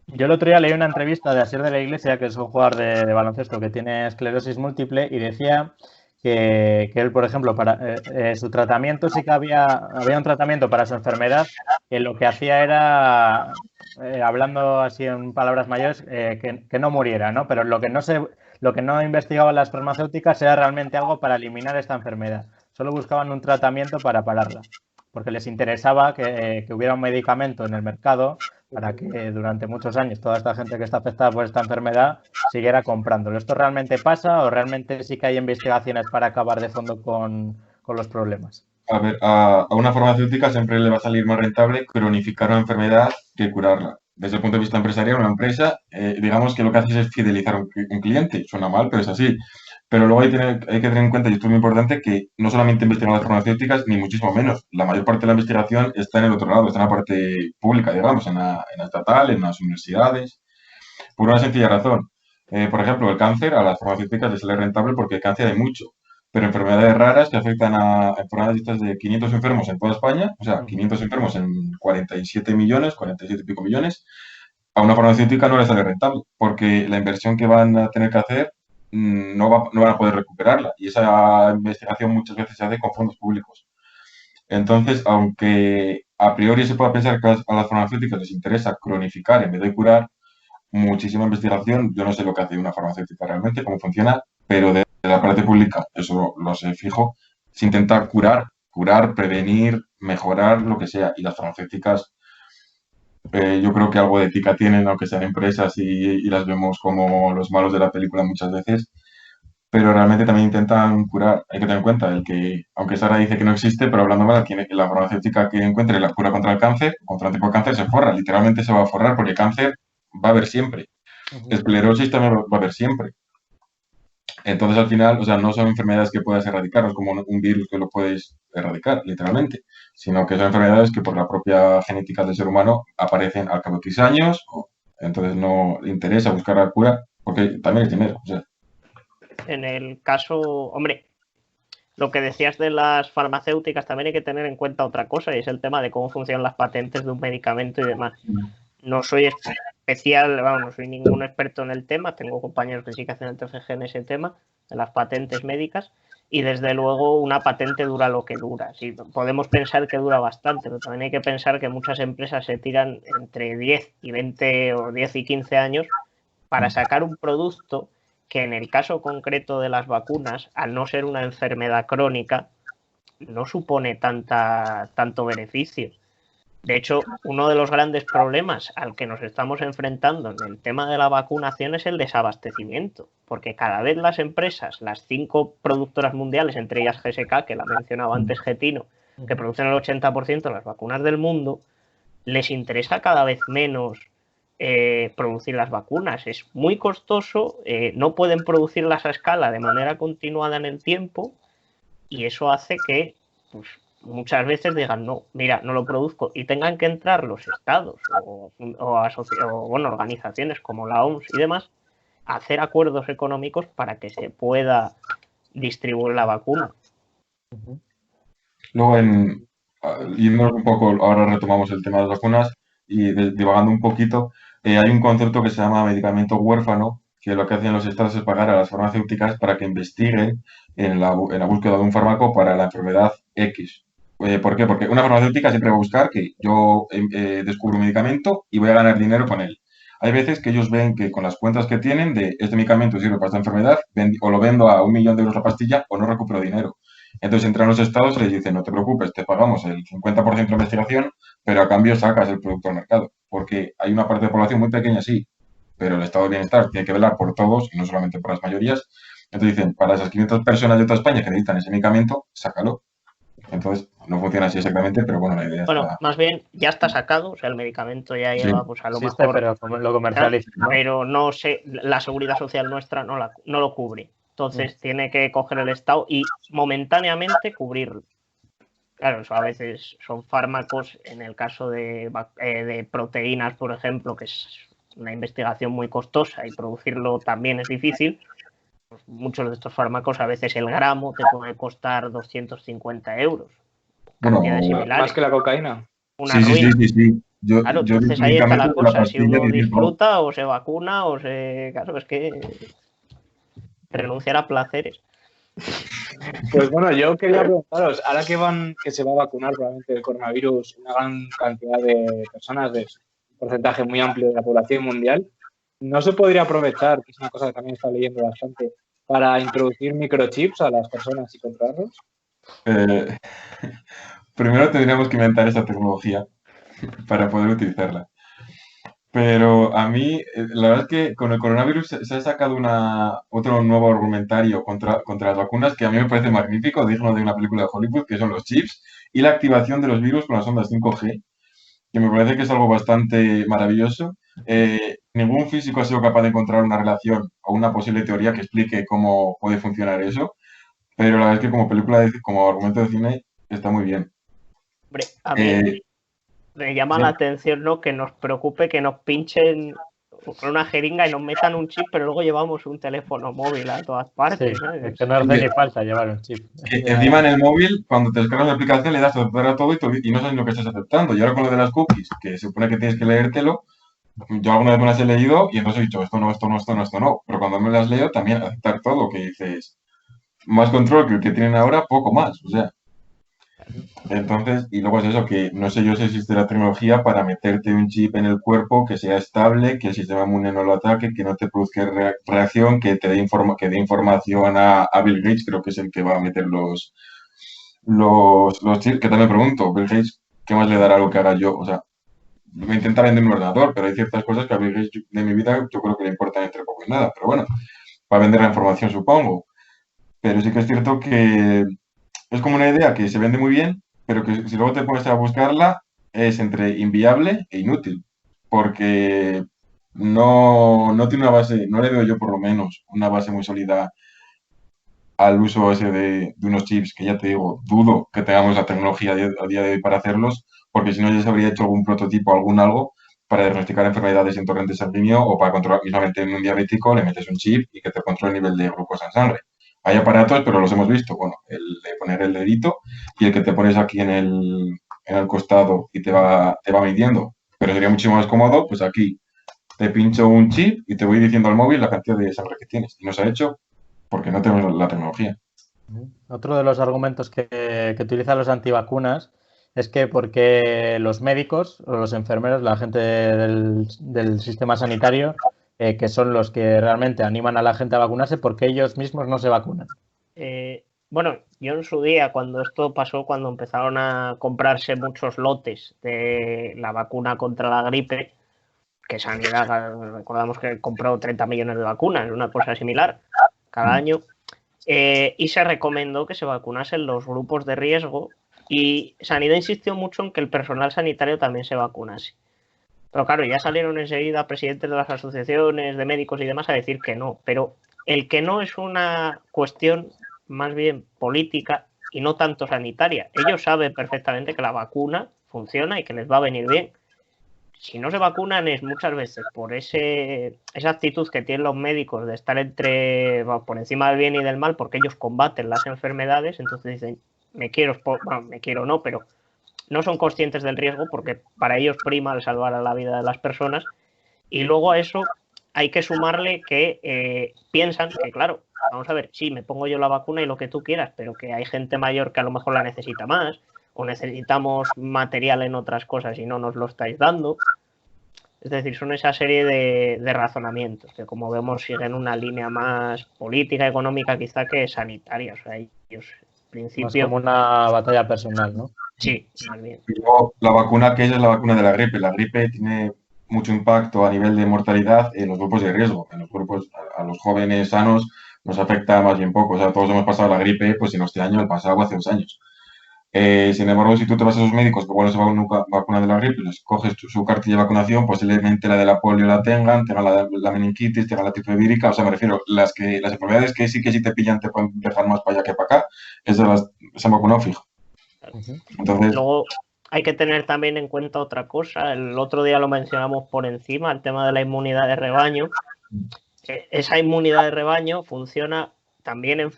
Yo el otro día leí una entrevista de Asier de la Iglesia, que es un jugador de baloncesto que tiene esclerosis múltiple, y decía que él, por ejemplo, para su tratamiento, sí que había un tratamiento para su enfermedad, que lo que hacía era, hablando así en palabras mayores, que no muriera, ¿no? Pero lo que no investigaban las farmacéuticas era realmente algo para eliminar esta enfermedad. Solo buscaban un tratamiento para pararla, porque les interesaba que hubiera un medicamento en el mercado para que durante muchos años toda esta gente que está afectada por esta enfermedad siguiera comprándolo. ¿Esto realmente pasa o realmente sí que hay investigaciones para acabar de fondo con los problemas? A ver, a una farmacéutica siempre le va a salir más rentable cronificar una enfermedad que curarla. Desde el punto de vista empresarial, una empresa, digamos que lo que hace es fidelizar a un cliente. Suena mal, pero es así. Pero luego hay que tener en cuenta, y esto es muy importante, que no solamente investigan las farmacéuticas, ni muchísimo menos. La mayor parte de la investigación está en el otro lado, está en la parte pública, digamos, en la estatal, en las universidades, por una sencilla razón. Por ejemplo, el cáncer a las farmacéuticas les sale rentable porque el cáncer hay mucho, pero enfermedades raras que afectan a enfermedades de 500 enfermos en toda España, o sea, 500 enfermos en 47 millones, 47 y pico millones, a una farmacéutica no le sale rentable, porque la inversión que van a tener que hacer no van a poder recuperarla. Y esa investigación muchas veces se hace con fondos públicos. Entonces, aunque a priori se pueda pensar que a las farmacéuticas les interesa cronificar en vez de curar, muchísima investigación, yo no sé lo que hace una farmacéutica realmente, cómo funciona, pero de la parte pública, eso lo sé fijo, se intenta curar curar, prevenir, mejorar, lo que sea. Y las farmacéuticas, yo creo que algo de ética tienen, aunque sean empresas y las vemos como los malos de la película muchas veces, pero realmente también intentan curar. Hay que tener en cuenta el que, aunque Sara dice que no existe, pero hablando mal, la farmacéutica que encuentre la cura contra el cáncer, contra un tipo de cáncer, se forra, literalmente se va a forrar, porque cáncer va a haber siempre. Esclerosis también va a haber siempre. Entonces, al final, o sea, no son enfermedades que puedas erradicar, no es como un virus que lo puedes erradicar, literalmente, sino que son enfermedades que por la propia genética del ser humano aparecen al cabo de X años, entonces no le interesa buscar la cura, porque también es dinero. O sea. En el caso, hombre, lo que decías de las farmacéuticas, también hay que tener en cuenta otra cosa, y es el tema de cómo funcionan las patentes de un medicamento y demás. No soy especial, vamos, no soy ningún experto en el tema, tengo compañeros que sí que hacen el TFG en ese tema, de las patentes médicas, y desde luego una patente dura lo que dura. Sí, podemos pensar que dura bastante, pero también hay que pensar que muchas empresas se tiran entre 10 y 20 o 10 y 15 años para sacar un producto que en el caso concreto de las vacunas, al no ser una enfermedad crónica, no supone tanto beneficio. De hecho, uno de los grandes problemas al que nos estamos enfrentando en el tema de la vacunación es el desabastecimiento, porque cada vez las empresas, las 5 productoras mundiales, entre ellas GSK, que la mencionaba antes Getino, que producen el 80% de las vacunas del mundo, les interesa cada vez menos producir las vacunas. Es muy costoso, no pueden producirlas a escala de manera continuada en el tiempo, y eso hace que pues, muchas veces digan, no, mira, no lo produzco, y tengan que entrar los estados o bueno, organizaciones como la OMS y demás a hacer acuerdos económicos para que se pueda distribuir la vacuna. Luego, yéndonos un poco, ahora retomamos el tema de las vacunas y divagando un poquito, hay un concepto que se llama medicamento huérfano, que lo que hacen los estados es pagar a las farmacéuticas para que investiguen en la búsqueda de un fármaco para la enfermedad X. ¿Por qué? Porque una farmacéutica siempre va a buscar que yo descubro un medicamento y voy a ganar dinero con él. Hay veces que ellos ven que con las cuentas que tienen de este medicamento sirve para esta enfermedad, o lo vendo a 1.000.000 euros la pastilla o no recupero dinero. Entonces entran los estados y les dicen, no te preocupes, te pagamos el 50% de investigación, pero a cambio sacas el producto al mercado. Porque hay una parte de población muy pequeña, sí, pero el estado de bienestar tiene que velar por todos y no solamente por las mayorías. Entonces dicen, para esas 500 personas de toda España que necesitan ese medicamento, sácalo. Entonces, no funciona así exactamente, pero bueno, la idea Bueno, está... más bien ya está sacado, o sea, el medicamento ya lleva, pues a lo existe, mejor... pero como lo comercializan, ¿no? Pero no sé, la seguridad social nuestra no lo cubre. Entonces tiene que coger el Estado y momentáneamente cubrirlo. Claro, eso a veces son fármacos, en el caso de proteínas, por ejemplo, que es una investigación muy costosa y producirlo también es difícil. Pues muchos de estos fármacos, a veces el gramo te puede costar 250 euros. Bueno, más que la cocaína. Una ruina. Sí. Claro, yo entonces ahí está la cosa. Si uno pastilla disfruta o se vacuna o se... Claro, es que renunciar a placeres. Pues bueno, yo quería preguntaros, ahora que se va a vacunar probablemente el coronavirus una gran cantidad de personas, de un porcentaje muy amplio de la población mundial, ¿no se podría aprovechar, que es una cosa que también está leyendo bastante, para introducir microchips a las personas y controlarlos? Primero tendríamos que inventar esa tecnología para poder utilizarla. Pero a mí, la verdad es que con el coronavirus se ha sacado otro nuevo argumentario contra las vacunas que a mí me parece magnífico, digno de una película de Hollywood, que son los chips y la activación de los virus con las ondas 5G, que me parece que es algo bastante maravilloso. Ningún físico ha sido capaz de encontrar una relación o una posible teoría que explique cómo puede funcionar eso, pero la verdad es que como como argumento de cine está muy bien. Hombre, a mí me llama la atención, ¿no?, que nos preocupe que nos pinchen con una jeringa y nos metan un chip, pero luego llevamos un teléfono móvil a todas partes. Sí, es que no hace ni falta llevar un chip. Encima en el móvil, cuando te descargas la aplicación, le das a aceptar a todo y no sabes lo que estás aceptando. Y ahora con lo de las cookies, que se supone que tienes que leértelo, yo alguna vez me las he leído y entonces he dicho, esto no. Pero cuando me las leo, también aceptar todo, que dices, más control que el que tienen ahora, poco más. O sea, entonces, y luego es eso, que no sé yo si existe la tecnología para meterte un chip en el cuerpo que sea estable, que el sistema inmune no lo ataque, que no te produzca reacción, que te dé información a Bill Gates, creo que es el que va a meter los chips, que también me pregunto, Bill Gates, ¿qué más le dará a lo que haga yo? O sea, me intenta vender un ordenador, pero hay ciertas cosas que a Bill Gates de mi vida yo creo que le importan entre poco y nada. Pero bueno, para vender la información, supongo. Pero sí que es cierto que es como una idea que se vende muy bien, pero que si luego te pones a buscarla, es entre inviable e inútil. Porque no tiene una base, no le veo yo por lo menos una base muy sólida al uso ese de unos chips, que ya te digo, dudo que tengamos la tecnología a día de hoy para hacerlos, porque si no ya se habría hecho algún prototipo, algún algo para diagnosticar enfermedades en torrente sanguíneo o para controlar, mismamente en un diabético le metes un chip y que te controle el nivel de glucosa en sangre. Hay aparatos, pero los hemos visto, bueno, el de poner el dedito y el que te pones aquí en el costado y te va midiendo. Pero sería mucho más cómodo, pues aquí te pincho un chip y te voy diciendo al móvil la cantidad de sangre que tienes. Y no se ha hecho porque no tenemos la tecnología. Otro de los argumentos que utilizan los antivacunas es que porque los médicos o los enfermeros, la gente del sistema sanitario, que son los que realmente animan a la gente a vacunarse, porque ellos mismos no se vacunan. Bueno, yo en su día, cuando esto pasó, cuando empezaron a comprarse muchos lotes de la vacuna contra la gripe, que Sanidad, recordamos que compró 30 millones de vacunas, una cosa similar, cada año, y se recomendó que se vacunasen los grupos de riesgo y Sanidad insistió mucho en que el personal sanitario también se vacunase. Pero claro, ya salieron enseguida presidentes de las asociaciones de médicos y demás a decir que no, pero el que no es una cuestión más bien política y no tanto sanitaria. Ellos saben perfectamente que la vacuna funciona y que les va a venir bien. Si no se vacunan es muchas veces por esa actitud que tienen los médicos de estar por encima del bien y del mal, porque ellos combaten las enfermedades, entonces dicen, me quiero no, pero no son conscientes del riesgo porque para ellos prima el salvar a la vida de las personas. Y luego a eso hay que sumarle que piensan que, claro, vamos a ver, sí, me pongo yo la vacuna y lo que tú quieras, pero que hay gente mayor que a lo mejor la necesita más, o necesitamos material en otras cosas y no nos lo estáis dando. Es decir, son esa serie de razonamientos que, como vemos, siguen una línea más política, económica quizá que sanitaria. O sea, ellos, en principio... Es como una batalla personal, ¿no? Sí, más bien. Y luego, la vacuna que es la vacuna de la gripe. La gripe tiene mucho impacto a nivel de mortalidad en los grupos de riesgo. En los grupos, a los jóvenes sanos nos afecta más bien poco. O sea, todos hemos pasado la gripe, pues si no este año, el pasado hace 2 años. Sin embargo, si tú te vas a esos médicos que igual no se van nunca vacuna de la gripe, les coges su cartilla de vacunación, posiblemente la de la polio la tengan la meningitis, tengan la tifoidea vírica. O sea, me refiero, las enfermedades que sí te pillan te pueden dejar más para allá que para acá, se han vacunado fijo. Entonces, luego hay que tener también en cuenta otra cosa. El otro día lo mencionamos por encima, el tema de la inmunidad de rebaño. Esa inmunidad de rebaño funciona también,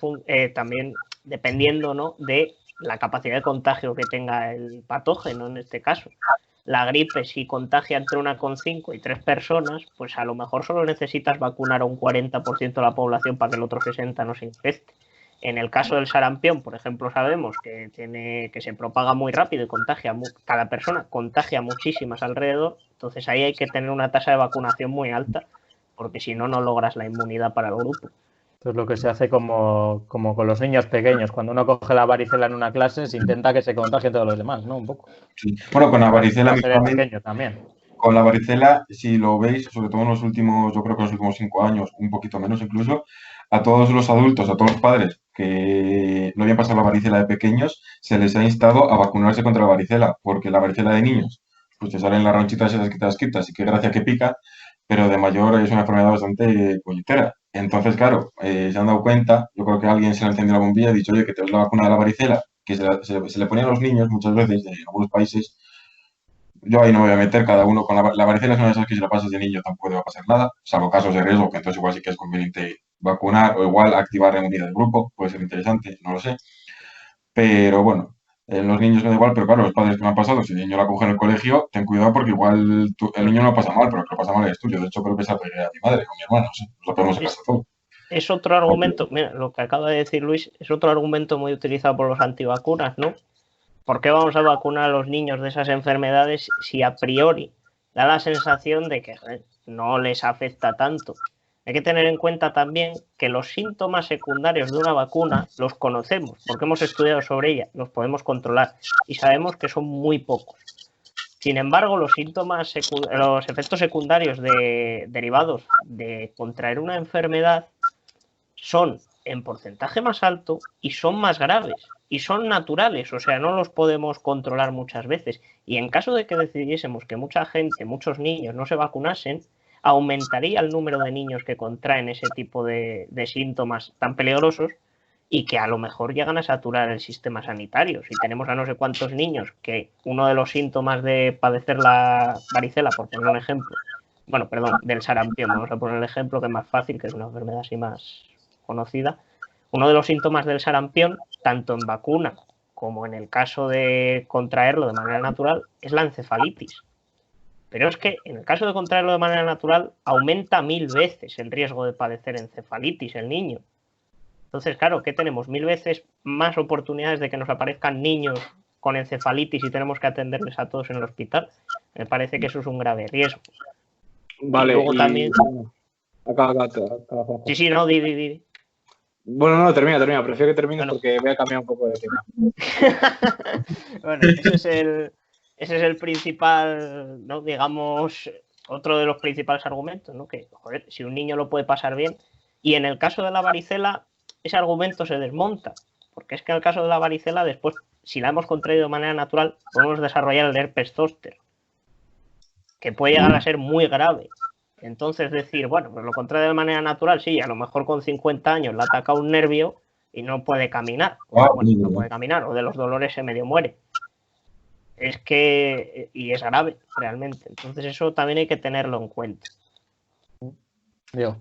también dependiendo, ¿no?, de la capacidad de contagio que tenga el patógeno en este caso. La gripe, si contagia entre 1,5 y 3 personas, pues a lo mejor solo necesitas vacunar a un 40% de la población para que el otro 60% no se infecte. En el caso del sarampión, por ejemplo, sabemos que se propaga muy rápido y cada persona contagia muchísimas alrededor, entonces ahí hay que tener una tasa de vacunación muy alta, porque si no, no logras la inmunidad para el grupo. Esto es lo que se hace como con los niños pequeños. Cuando uno coge la varicela en una clase, se intenta que se contagien todos los demás, ¿no? Un poco. Sí. Bueno, con la varicela también. Con la varicela, si lo veis, sobre todo en los últimos, yo creo que en los últimos 5 años, un poquito menos incluso, a todos los adultos, a todos los padres que no habían pasado la varicela de pequeños, se les ha instado a vacunarse contra la varicela, porque la varicela de niños, pues te salen las ronchitas esas que te das quitas y qué gracia que pica, pero de mayor es una enfermedad bastante puñetera. Entonces, claro, se han dado cuenta, yo creo que alguien se le encendió la bombilla y ha dicho, oye, que te das la vacuna de la varicela, que se le ponía a los niños muchas veces, en algunos países. Yo ahí no me voy a meter, cada uno con la varicela es una de esas que si la pasas de niño tampoco te va a pasar nada, salvo casos de riesgo, que entonces igual sí que es conveniente vacunar o igual activar la inmunidad del grupo, puede ser interesante, no lo sé. Pero bueno, en los niños me da igual, pero claro, los padres que me han pasado, si el niño la coge en el colegio, ten cuidado porque igual el niño no pasa mal, pero el que lo pasa mal es tuyo. De hecho, creo que se la pegué a mi madre o a mi hermano, no sé, lo podemos sacar todo. Es otro argumento, mira, lo que acaba de decir Luis, es otro argumento muy utilizado por los antivacunas, ¿no? ¿Por qué vamos a vacunar a los niños de esas enfermedades si a priori da la sensación de que no les afecta tanto? Hay que tener en cuenta también que los síntomas secundarios de una vacuna los conocemos, porque hemos estudiado sobre ella, los podemos controlar y sabemos que son muy pocos. Sin embargo, los efectos secundarios derivados de contraer una enfermedad son en porcentaje más alto y son más graves y son naturales, o sea, no los podemos controlar muchas veces. Y en caso de que decidiésemos que mucha gente, muchos niños no se vacunasen, aumentaría el número de niños que contraen ese tipo de síntomas tan peligrosos y que a lo mejor llegan a saturar el sistema sanitario. Si tenemos a no sé cuántos niños que uno de los síntomas de padecer la varicela, por poner un ejemplo, bueno, perdón, del sarampión, vamos a poner el ejemplo que es más fácil, que es una enfermedad así más conocida. Uno de los síntomas del sarampión, tanto en vacuna como en el caso de contraerlo de manera natural, es la encefalitis. Pero es que en el caso de contraerlo de manera natural aumenta 1000 veces el riesgo de padecer encefalitis el niño. Entonces, claro, ¿qué tenemos? 1000 veces más oportunidades de que nos aparezcan niños con encefalitis y tenemos que atenderles a todos en el hospital. Me parece que eso es un grave riesgo. Vale, y luego también... Acaba. Sí, no, di. Bueno, no, termina. Prefiero que termines porque voy a cambiar un poco de tema. Bueno, ese es el principal, ¿no? Digamos, otro de los principales argumentos, ¿no? Que, joder, si un niño lo puede pasar bien. Y en el caso de la varicela, ese argumento se desmonta. Porque es que en el caso de la varicela, después, si la hemos contraído de manera natural, podemos desarrollar el herpes zóster, que puede llegar a ser muy grave. Entonces decir, bueno, pues lo contrae de manera natural, sí, a lo mejor con 50 años le ataca un nervio y no puede caminar. No puede caminar, o de los dolores se medio muere. Es que, y es grave, realmente. Entonces eso también hay que tenerlo en cuenta.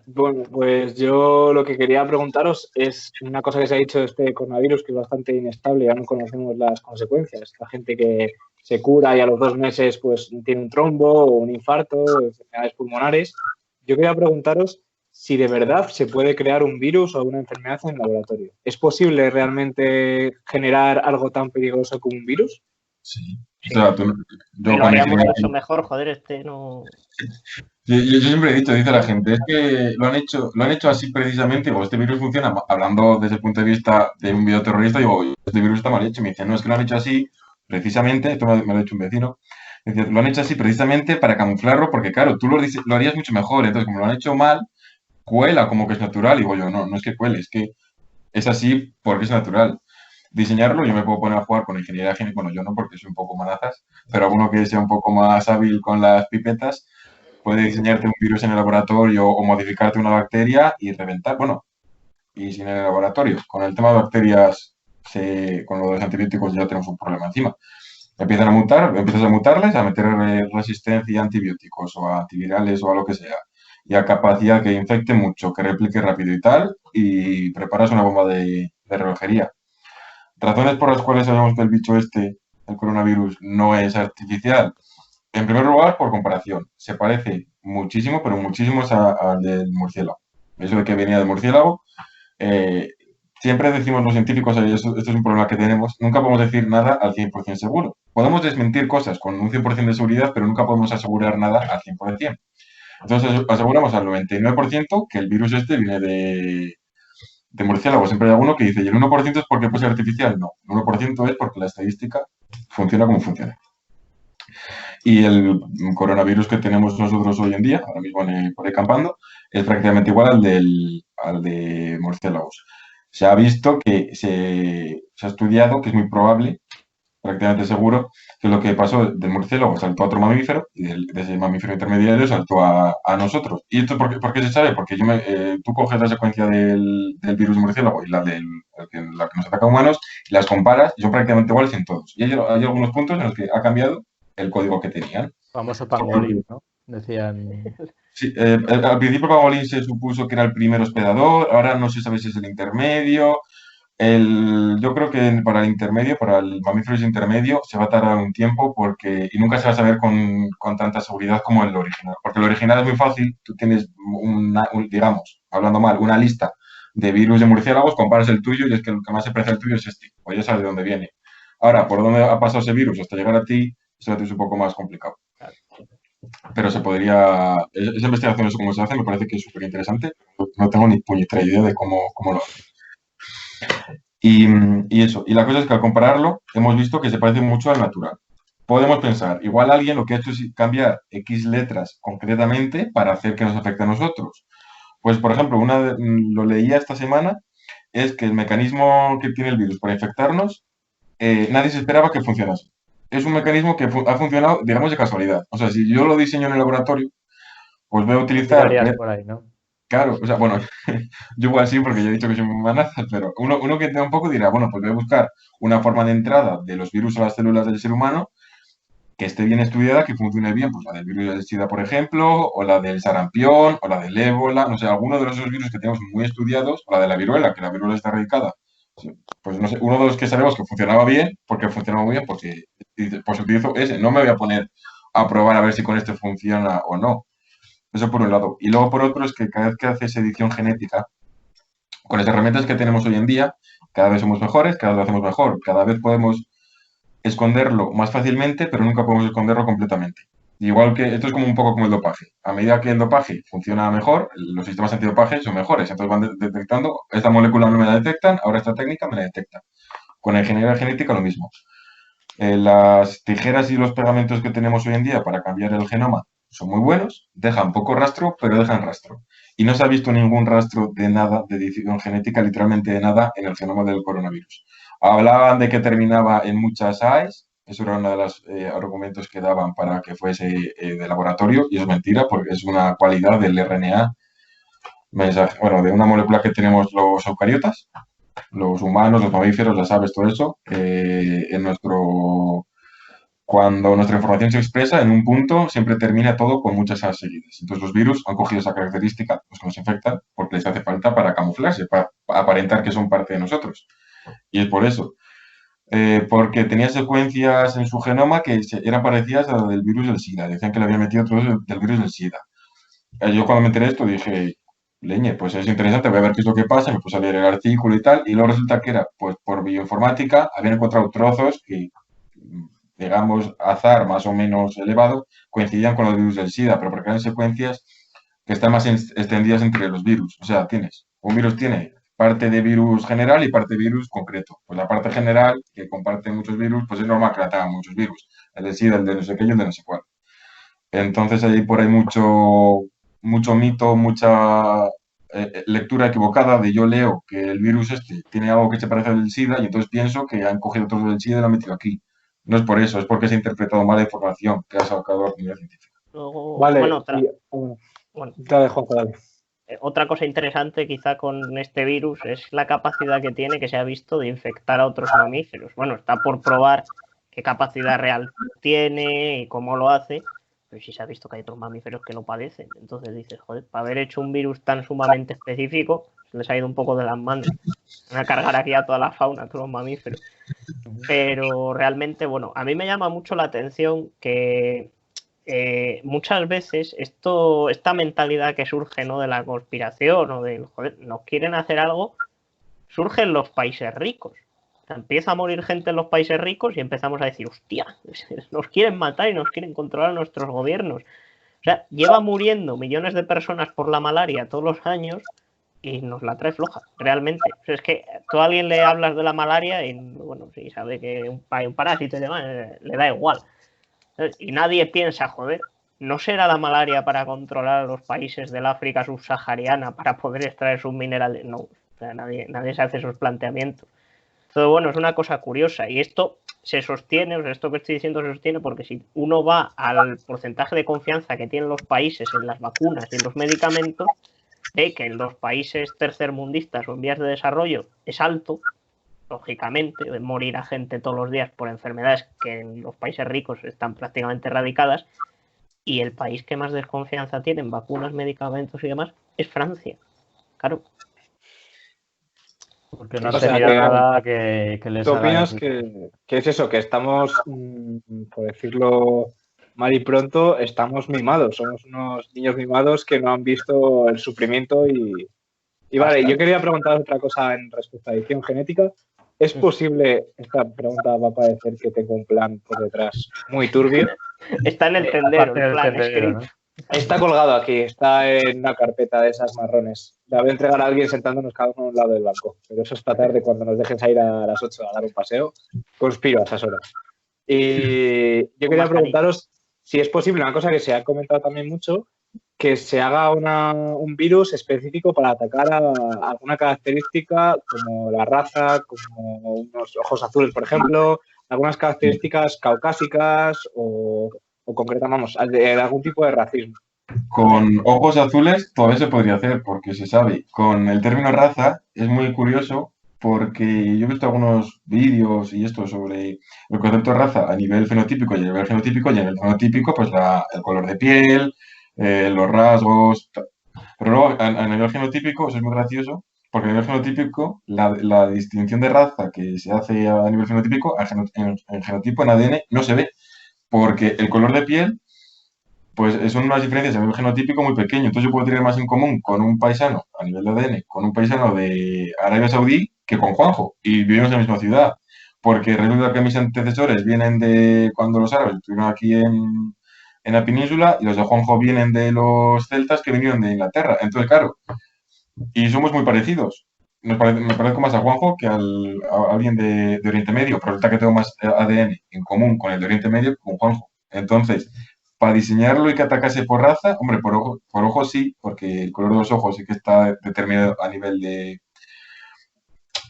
Bueno, pues yo lo que quería preguntaros es una cosa que se ha dicho de este coronavirus, que es bastante inestable, ya no conocemos las consecuencias. La gente que se cura y a los 2 meses pues tiene un trombo o un infarto, enfermedades pulmonares. Yo quería preguntaros si de verdad se puede crear un virus o una enfermedad en el laboratorio. ¿Es posible realmente generar algo tan peligroso como un virus? Sí. O sea, lo haríamos mucho mejor, joder, no... Yo siempre he dicho, dice la gente, es que lo han hecho así precisamente, o este virus funciona, hablando desde el punto de vista de un bioterrorista, digo, este virus está mal hecho, y me dicen, no, es que lo han hecho así precisamente, esto me lo ha dicho un vecino, me dice, lo han hecho así precisamente para camuflarlo, porque claro, tú lo harías mucho mejor, entonces como lo han hecho mal, cuela como que es natural, y digo yo, no es que cuele, es que es así porque es natural. Diseñarlo, yo me puedo poner a jugar con ingeniería genética, bueno, yo no porque soy un poco manazas, pero alguno que sea un poco más hábil con las pipetas, puede diseñarte un virus en el laboratorio o modificarte una bacteria y reventar, bueno, y sin el laboratorio. Con el tema de bacterias, con los antibióticos ya tenemos un problema encima. Empiezas a mutarles, a meter resistencia a antibióticos o a antivirales o a lo que sea, y a capacidad que infecte mucho, que replique rápido y tal, y preparas una bomba de relojería. Razones por las cuales sabemos que el bicho este, el coronavirus, no es artificial. En primer lugar, por comparación, se parece muchísimo, pero muchísimo al del murciélago. Eso de que venía del murciélago, siempre decimos los científicos, esto es un problema que tenemos, nunca podemos decir nada al 100% seguro. Podemos desmentir cosas con un 100% de seguridad, pero nunca podemos asegurar nada al 100%. Entonces aseguramos al 99% que el virus este viene de murciélago. Siempre hay alguno que dice, ¿y el 1% es porque puede ser artificial? No, el 1% es porque la estadística funciona como funciona. Y el coronavirus que tenemos nosotros hoy en día, ahora mismo por ahí campando, es prácticamente igual al de murciélagos. Se ha visto que se ha estudiado que es muy probable, prácticamente seguro, que lo que pasó del murciélago saltó a otro mamífero y de ese mamífero intermediario saltó a nosotros. ¿Y esto por qué se sabe? Porque tú coges la secuencia del virus murciélago y la que nos ataca a humanos y las comparas y son prácticamente iguales en todos. Y hay algunos puntos en los que ha cambiado el código que tenían. Famoso pangolín, ¿no? Decían... Sí, al principio pangolín se supuso que era el primer hospedador, ahora no se sabe si es el intermedio. Yo creo que para el mamífero intermedio, se va a tardar un tiempo y nunca se va a saber con tanta seguridad como el original. Porque el original es muy fácil, tú tienes, digamos, hablando mal, una lista de virus de murciélagos, comparas el tuyo y es que el que más se parece al tuyo es este, pues ya sabes de dónde viene. Ahora, por dónde ha pasado ese virus hasta llegar a ti, eso es un poco más complicado. pero se podría, esa investigación, eso cómo se hace, me parece que es súper interesante. No tengo ni puñetera idea de cómo lo hace. Y eso, y la cosa es que al compararlo, hemos visto que se parece mucho al natural. Podemos pensar, igual alguien lo que ha hecho es cambiar X letras concretamente para hacer que nos afecte a nosotros. Pues, por ejemplo, lo leía esta semana, es que el mecanismo que tiene el virus para infectarnos, nadie se esperaba que funcionase. Es un mecanismo que ha funcionado, digamos, de casualidad. O sea, si yo lo diseño en el laboratorio, pues voy a utilizar... Por ahí, ¿no? Claro, o sea, bueno, yo igual sí, porque yo he dicho que soy muy manazas, pero uno que tenga un poco dirá, bueno, pues voy a buscar una forma de entrada de los virus a las células del ser humano que esté bien estudiada, que funcione bien, pues la del virus del SIDA, por ejemplo, o la del sarampión, o la del ébola, no sé, alguno de esos virus que tenemos muy estudiados, o la de la viruela, que la viruela está erradicada. Pues no sé, uno de los que sabemos que funcionaba bien, porque funcionaba muy bien, porque pues utilizo ese, no me voy a poner a probar a ver si con este funciona o no. Eso por un lado. Y luego por otro es que cada vez que haces edición genética, con las herramientas que tenemos hoy en día, cada vez somos mejores, cada vez lo hacemos mejor, cada vez podemos esconderlo más fácilmente, pero nunca podemos esconderlo completamente. Igual que esto es como un poco como el dopaje. A medida que el dopaje funciona mejor, los sistemas antidopaje son mejores. Entonces van detectando, esta molécula no me la detectan, ahora esta técnica me la detecta. Con la ingeniería genética lo mismo. Las tijeras y los pegamentos que tenemos hoy en día para cambiar el genoma son muy buenos, dejan poco rastro, pero dejan rastro. Y no se ha visto ningún rastro de nada, de edición genética, literalmente de nada, en el genoma del coronavirus. Hablaban de que terminaba en muchas AES, eso era uno de los argumentos que daban para que fuese de laboratorio, y es mentira, porque es una cualidad del RNA, de una molécula que tenemos los eucariotas, los humanos, los mamíferos, las aves, todo eso, cuando nuestra información se expresa en un punto, siempre termina todo con muchas A seguidas. Entonces los virus han cogido esa característica, pues que nos infectan, porque les hace falta para camuflarse, para aparentar que son parte de nosotros. Y es por eso. Porque tenía secuencias en su genoma que eran parecidas a las del virus del SIDA. Decían que le habían metido trozos del virus del SIDA. Yo cuando me enteré de esto dije, leñe, pues es interesante, voy a ver qué es lo que pasa, me puse a leer el artículo y tal, y luego resulta que era, pues por bioinformática, habían encontrado trozos que, digamos, azar más o menos elevado, coincidían con los virus del SIDA, pero porque eran secuencias que están más extendidas entre los virus. O sea, un virus tiene parte de virus general y parte de virus concreto. Pues la parte general, que comparte muchos virus, pues es normal que la tengan muchos virus. El de SIDA, el de no sé qué y el de no sé cuál. Entonces hay por ahí mucho mito, mucha lectura equivocada de yo leo que el virus este tiene algo que se parece al del SIDA y entonces pienso que han cogido todo del SIDA y lo han metido aquí. No es por eso, es porque se ha interpretado mal la información que ha sacado la comunidad científica. Luego, Vale, bueno, te dejo, dale. Otra cosa interesante quizá con este virus es la capacidad que tiene, que se ha visto, de infectar a otros mamíferos. Bueno, está por probar qué capacidad real tiene y cómo lo hace, pero sí se ha visto que hay otros mamíferos que lo padecen. Entonces dices, joder, para haber hecho un virus tan sumamente específico, se les ha ido un poco de las manos. Van a cargar aquí a toda la fauna, a todos los mamíferos. Pero realmente, bueno, a mí me llama mucho la atención que muchas veces esta mentalidad que surge, ¿no?, de la conspiración o de, joder, nos quieren hacer algo, surge en los países ricos. O sea, empieza a morir gente en los países ricos y empezamos a decir, hostia, nos quieren matar y nos quieren controlar nuestros gobiernos. O sea, lleva muriendo millones de personas por la malaria todos los años y nos la trae floja, realmente. O sea, es que tú a alguien le hablas de la malaria y, bueno, si sabe que hay un parásito y demás, le da igual. Y nadie piensa, joder, ¿no será la malaria para controlar a los países del África subsahariana para poder extraer sus minerales? No, o sea, nadie se hace esos planteamientos. Entonces, bueno, es una cosa curiosa y esto se sostiene, o sea, esto que estoy diciendo se sostiene porque si uno va al porcentaje de confianza que tienen los países en las vacunas y en los medicamentos, ve que en los países tercermundistas o en vías de desarrollo es alto. Lógicamente, morir a gente todos los días por enfermedades que en los países ricos están prácticamente erradicadas, y el país que más desconfianza tiene en vacunas, medicamentos y demás es Francia. Claro. Porque no ha tenido nada que les ¿Tú haga... opinas que es eso, que estamos, por decirlo mal y pronto, estamos mimados? Somos unos niños mimados que no han visto el sufrimiento y vale, yo quería preguntar otra cosa en respecto a edición genética. ¿Es posible, esta pregunta va a parecer que tengo un plan por detrás muy turbio, Está en el tendero, el plan tendero, ¿no? escrito. Está colgado aquí, está en una carpeta de esas marrones. La voy a entregar a alguien sentándonos cada uno a un lado del banco. Pero eso esta tarde, cuando nos dejen salir a las 8 a dar un paseo, conspiro a esas horas. Y yo quería preguntaros si es posible, una cosa que se ha comentado también mucho, que se haga un virus específico para atacar a alguna característica como la raza, como unos ojos azules, por ejemplo, algunas características caucásicas o concretas, vamos, de algún tipo de racismo. Con ojos azules todavía se podría hacer, porque se sabe. Con el término raza es muy curioso, porque yo he visto algunos vídeos y esto sobre el concepto de raza a nivel fenotípico y a nivel genotípico, y a nivel fenotípico, pues el color de piel, los rasgos. Pero luego, a nivel genotípico, eso es muy gracioso, porque a nivel genotípico, la distinción de raza que se hace a nivel fenotípico, en genotipo, en ADN, no se ve, porque el color de piel pues son unas diferencias a nivel genotípico muy pequeño. Entonces yo puedo tener más en común con un paisano a nivel de ADN, con un paisano de Arabia Saudí que con Juanjo. Y vivimos en la misma ciudad. Porque resulta que mis antecesores vienen de cuando los árabes estuvieron aquí en la península y los de Juanjo vienen de los celtas que vinieron de Inglaterra. Entonces, claro, y somos muy parecidos. Me parezco más a Juanjo que a alguien de Oriente Medio, pero resulta que tengo más ADN en común con el de Oriente Medio que con Juanjo. Entonces, para diseñarlo y que atacase por raza, hombre, por ojo sí, porque el color de los ojos sí que está determinado a nivel de,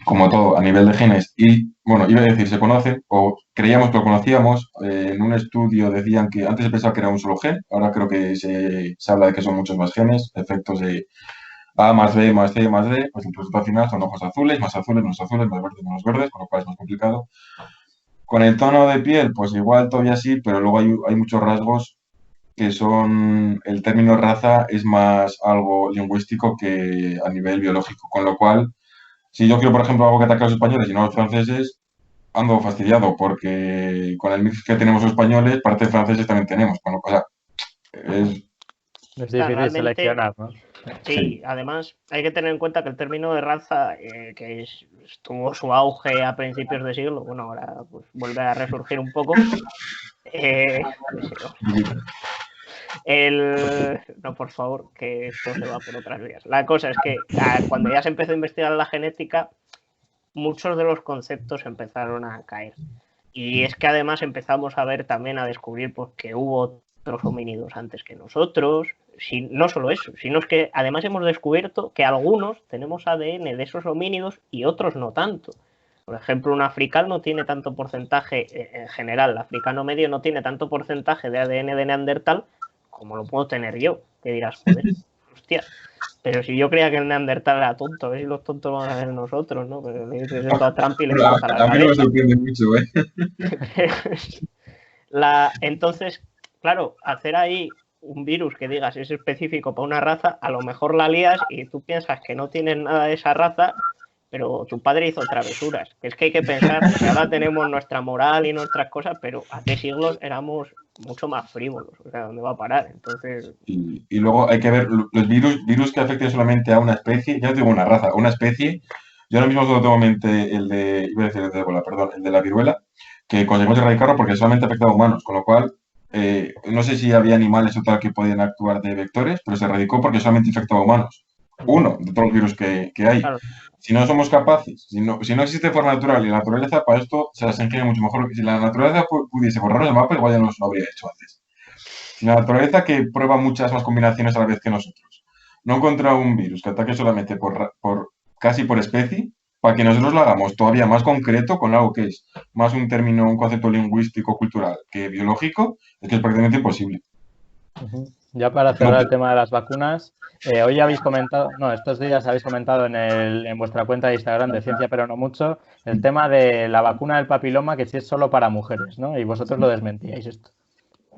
como todo, a nivel de genes. Y, bueno, iba a decir, se conocen, o creíamos que lo conocíamos, en un estudio decían que antes se pensaba que era un solo gen, ahora creo que se habla de que son muchos más genes, efectos de A más B más C más D, pues el resultado final son ojos azules, más azules, menos azules, más verdes, menos verdes, con lo cual es más complicado. Con el tono de piel, pues igual todavía sí, pero luego hay muchos rasgos que son, el término raza es más algo lingüístico que a nivel biológico, con lo cual, si yo quiero, por ejemplo, algo que ataque a los españoles y no a los franceses, ando fastidiado, porque con el mix que tenemos los españoles, parte de franceses también tenemos, con lo cual, es difícil realmente seleccionar, ¿no? Sí, además hay que tener en cuenta que el término de raza, tuvo su auge a principios de siglo, bueno, ahora pues, vuelve a resurgir un poco. No, por favor, que esto se va por otras vías. La cosa es que cuando ya se empezó a investigar la genética, muchos de los conceptos empezaron a caer. Y es que además empezamos a ver también, a descubrir pues, que hubo otros homínidos antes que nosotros. No solo eso, sino es que además hemos descubierto que algunos tenemos ADN de esos homínidos y otros no tanto. Por ejemplo, un africano tiene tanto porcentaje, en general, el africano medio no tiene tanto porcentaje de ADN de Neandertal como lo puedo tener yo. Que dirás, joder, hostia. Pero si yo creía que el Neandertal era tonto, a ver si los tontos van a ser nosotros, ¿no? Pero le dices esto a Trump y le corta la cabeza. A mí no me sorprende mucho, ¿eh? Entonces, claro, hacer ahí un virus que digas es específico para una raza, a lo mejor la lías y tú piensas que no tienes nada de esa raza, pero tu padre hizo travesuras. Es que hay que pensar que ahora tenemos nuestra moral y nuestras cosas, pero hace siglos éramos mucho más frívolos. O sea, ¿dónde va a parar? Entonces... Y luego hay que ver los virus que afecten solamente a una especie, ya no digo una raza, una especie. Yo ahora mismo solo tengo en mente el de la viruela, que conseguimos erradicarlo porque solamente afecta a humanos, con lo cual no sé si había animales o tal que podían actuar de vectores, pero se erradicó porque solamente infectaba a humanos. Uno de todos los virus que hay. Claro. Si no somos capaces, si no existe forma natural y la naturaleza para esto se las ingenia mucho mejor. Si la naturaleza pudiese borrarnos el mapa, igual ya nos lo habría hecho antes. Si la naturaleza que prueba muchas más combinaciones a la vez que nosotros no encuentra un virus que ataque solamente casi por especie, para que nosotros lo hagamos todavía más concreto con algo que es más un término, un concepto lingüístico, cultural que biológico, es que es prácticamente imposible. Ya para cerrar el tema de las vacunas, hoy habéis comentado, estos días habéis comentado en vuestra cuenta de Instagram de Ciencia pero no mucho, el tema de la vacuna del papiloma, que sí es solo para mujeres, ¿no? Y vosotros lo desmentíais esto.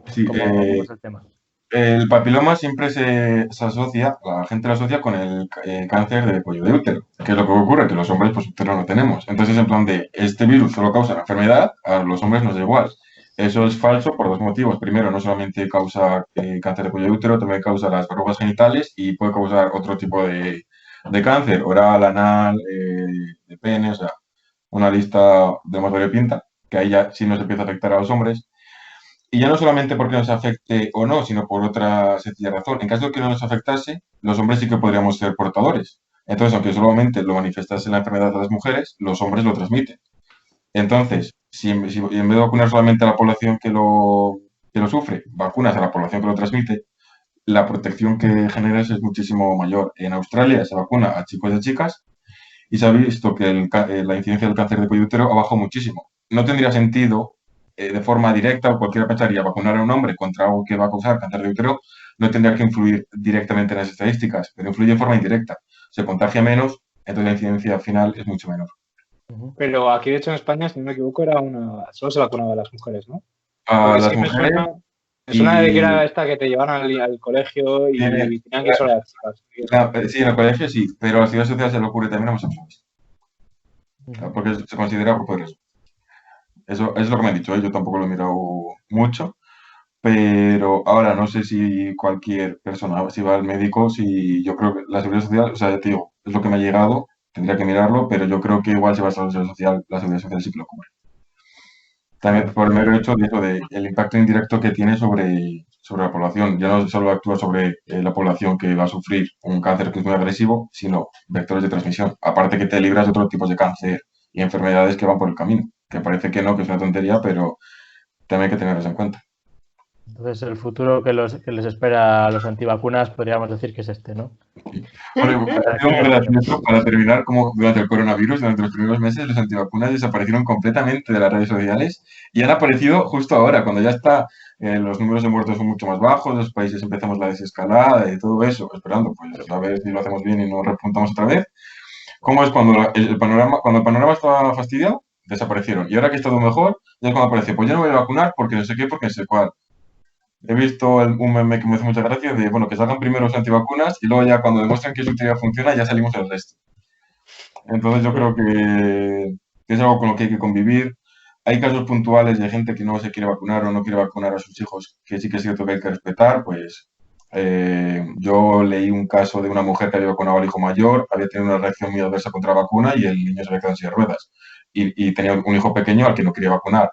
Sí, ¿Cómo es el tema? El papiloma siempre se asocia, la gente lo asocia con el cáncer de cuello de útero, que es lo que ocurre, que los hombres pues útero no tenemos. Entonces, en plan de, este virus solo causa la enfermedad, a los hombres nos da igual. Eso es falso por dos motivos. Primero, no solamente causa cáncer de cuello de útero, también causa las verrugas genitales y puede causar otro tipo de cáncer, oral, anal, de pene, o sea, una lista de más variopinta, que ahí ya sí nos empieza a afectar a los hombres. Y ya no solamente porque nos afecte o no, sino por otra sencilla razón. En caso de que no nos afectase, los hombres sí que podríamos ser portadores. Entonces, aunque solamente lo manifestase la enfermedad a las mujeres, los hombres lo transmiten. Entonces, si en vez de vacunar solamente a la población que lo sufre, vacunas a la población que lo transmite, la protección que generas es muchísimo mayor. En Australia se vacuna a chicos y a chicas y se ha visto que la incidencia del cáncer de cuello de útero ha bajado muchísimo. No tendría sentido de forma directa, o cualquiera pensaría, vacunar a un hombre contra algo que va a causar cáncer de útero no tendría que influir directamente en las estadísticas, pero influye de forma indirecta. Se contagia menos, entonces la incidencia final es mucho menor. Pero aquí, de hecho, en España, si no me equivoco, solo se vacunaba a las mujeres, ¿no? A Porque las sí me mujeres suena de que y... era esta que te llevan al colegio y tenían que solo a las chicas. Sí, en el colegio sí, pero a la seguridad social se le ocurre también a homosexuales, porque se considera grupo de riesgo. Eso es lo que me han dicho, yo tampoco lo he mirado mucho, pero ahora no sé si cualquier persona, si va al médico, si yo creo que la seguridad social, o sea, ya te digo, es lo que me ha llegado, tendría que mirarlo, pero yo creo que igual si vas a la seguridad social sí que lo cubre. También por el mero hecho de eso, el impacto indirecto que tiene sobre la población. Ya no solo actúa sobre la población que va a sufrir un cáncer que es muy agresivo, sino vectores de transmisión. Aparte que te libras de otros tipos de cáncer y enfermedades que van por el camino. Que parece que no, que es una tontería, pero también hay que tenerlas en cuenta. Entonces, el futuro que les espera a los antivacunas podríamos decir que es este, ¿no? Bueno, para terminar, como durante el coronavirus, durante los primeros meses, los antivacunas desaparecieron completamente de las redes sociales y han aparecido justo ahora, cuando ya está, los números de muertos son mucho más bajos, los países empezamos la desescalada y todo eso, esperando pues a ver si lo hacemos bien y no repuntamos otra vez. ¿Cómo es cuando cuando el panorama estaba fastidiado? Desaparecieron. Y ahora que está todo mejor, ya es cuando aparece, pues ya no voy a vacunar porque no sé qué, porque no sé cuál. He visto un meme que me hace mucha gracia de, bueno, que salgan primero los antivacunas y luego ya cuando demuestren que su teoría funciona ya salimos el resto. Entonces yo creo que es algo con lo que hay que convivir. Hay casos puntuales de gente que no se quiere vacunar o no quiere vacunar a sus hijos, que sí que es cierto que hay que respetar. Pues yo leí un caso de una mujer que había vacunado al hijo mayor, había tenido una reacción muy adversa contra la vacuna y el niño se había quedado en silla de ruedas. Y tenía un hijo pequeño al que no quería vacunar.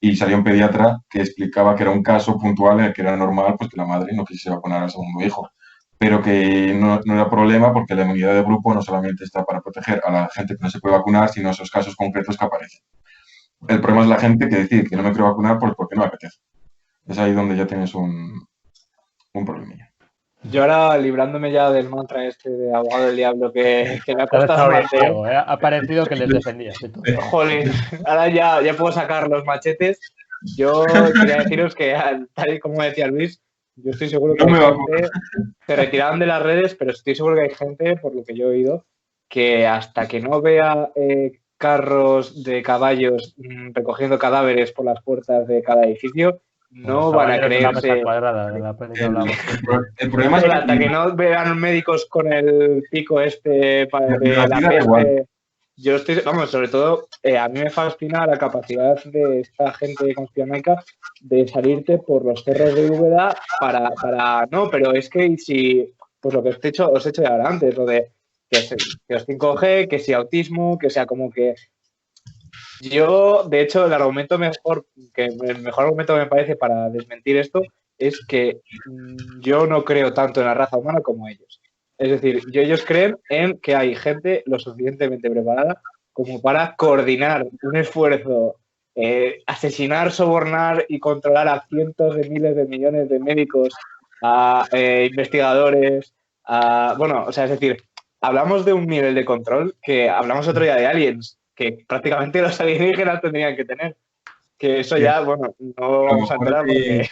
Y salió un pediatra que explicaba que era un caso puntual en el que era normal pues, que la madre no quisiese vacunar al segundo hijo, pero que no era problema porque la inmunidad de grupo no solamente está para proteger a la gente que no se puede vacunar, sino esos casos concretos que aparecen. El problema es la gente que decide que no me quiero vacunar pues porque no me apetece. Es ahí donde ya tienes un problemilla. Yo ahora, librándome ya del mantra este de abogado del diablo que me ha costado mantener. Ha parecido que les defendías. Jolín, ahora ya puedo sacar los machetes. Yo quería deciros que, tal y como decía Luis, yo estoy seguro que hay gente, se retiraron de las redes, pero estoy seguro que hay gente, por lo que yo he oído, que hasta que no vea carros de caballos recogiendo cadáveres por las puertas de cada edificio, no van a creerse. El problema es que hasta que no vean médicos con el pico este de la peste. Yo estoy, vamos, sobre todo, a mí me fascina la capacidad de esta gente de conspiranoica de salirte por los cerros de Úbeda para no, pero es que si, pues lo que os he hecho ya ahora antes, lo de que os 5G, que si autismo, que sea como que yo, de hecho, el mejor argumento que me parece para desmentir esto es que yo no creo tanto en la raza humana como ellos. Es decir, ellos creen en que hay gente lo suficientemente preparada como para coordinar un esfuerzo, asesinar, sobornar y controlar a cientos de miles de millones de médicos, a investigadores, bueno, o sea, es decir, hablamos de un nivel de control que hablamos otro día de aliens, que prácticamente los alienígenas tendrían que tener. Que eso ya, bueno, no vamos a entrar porque...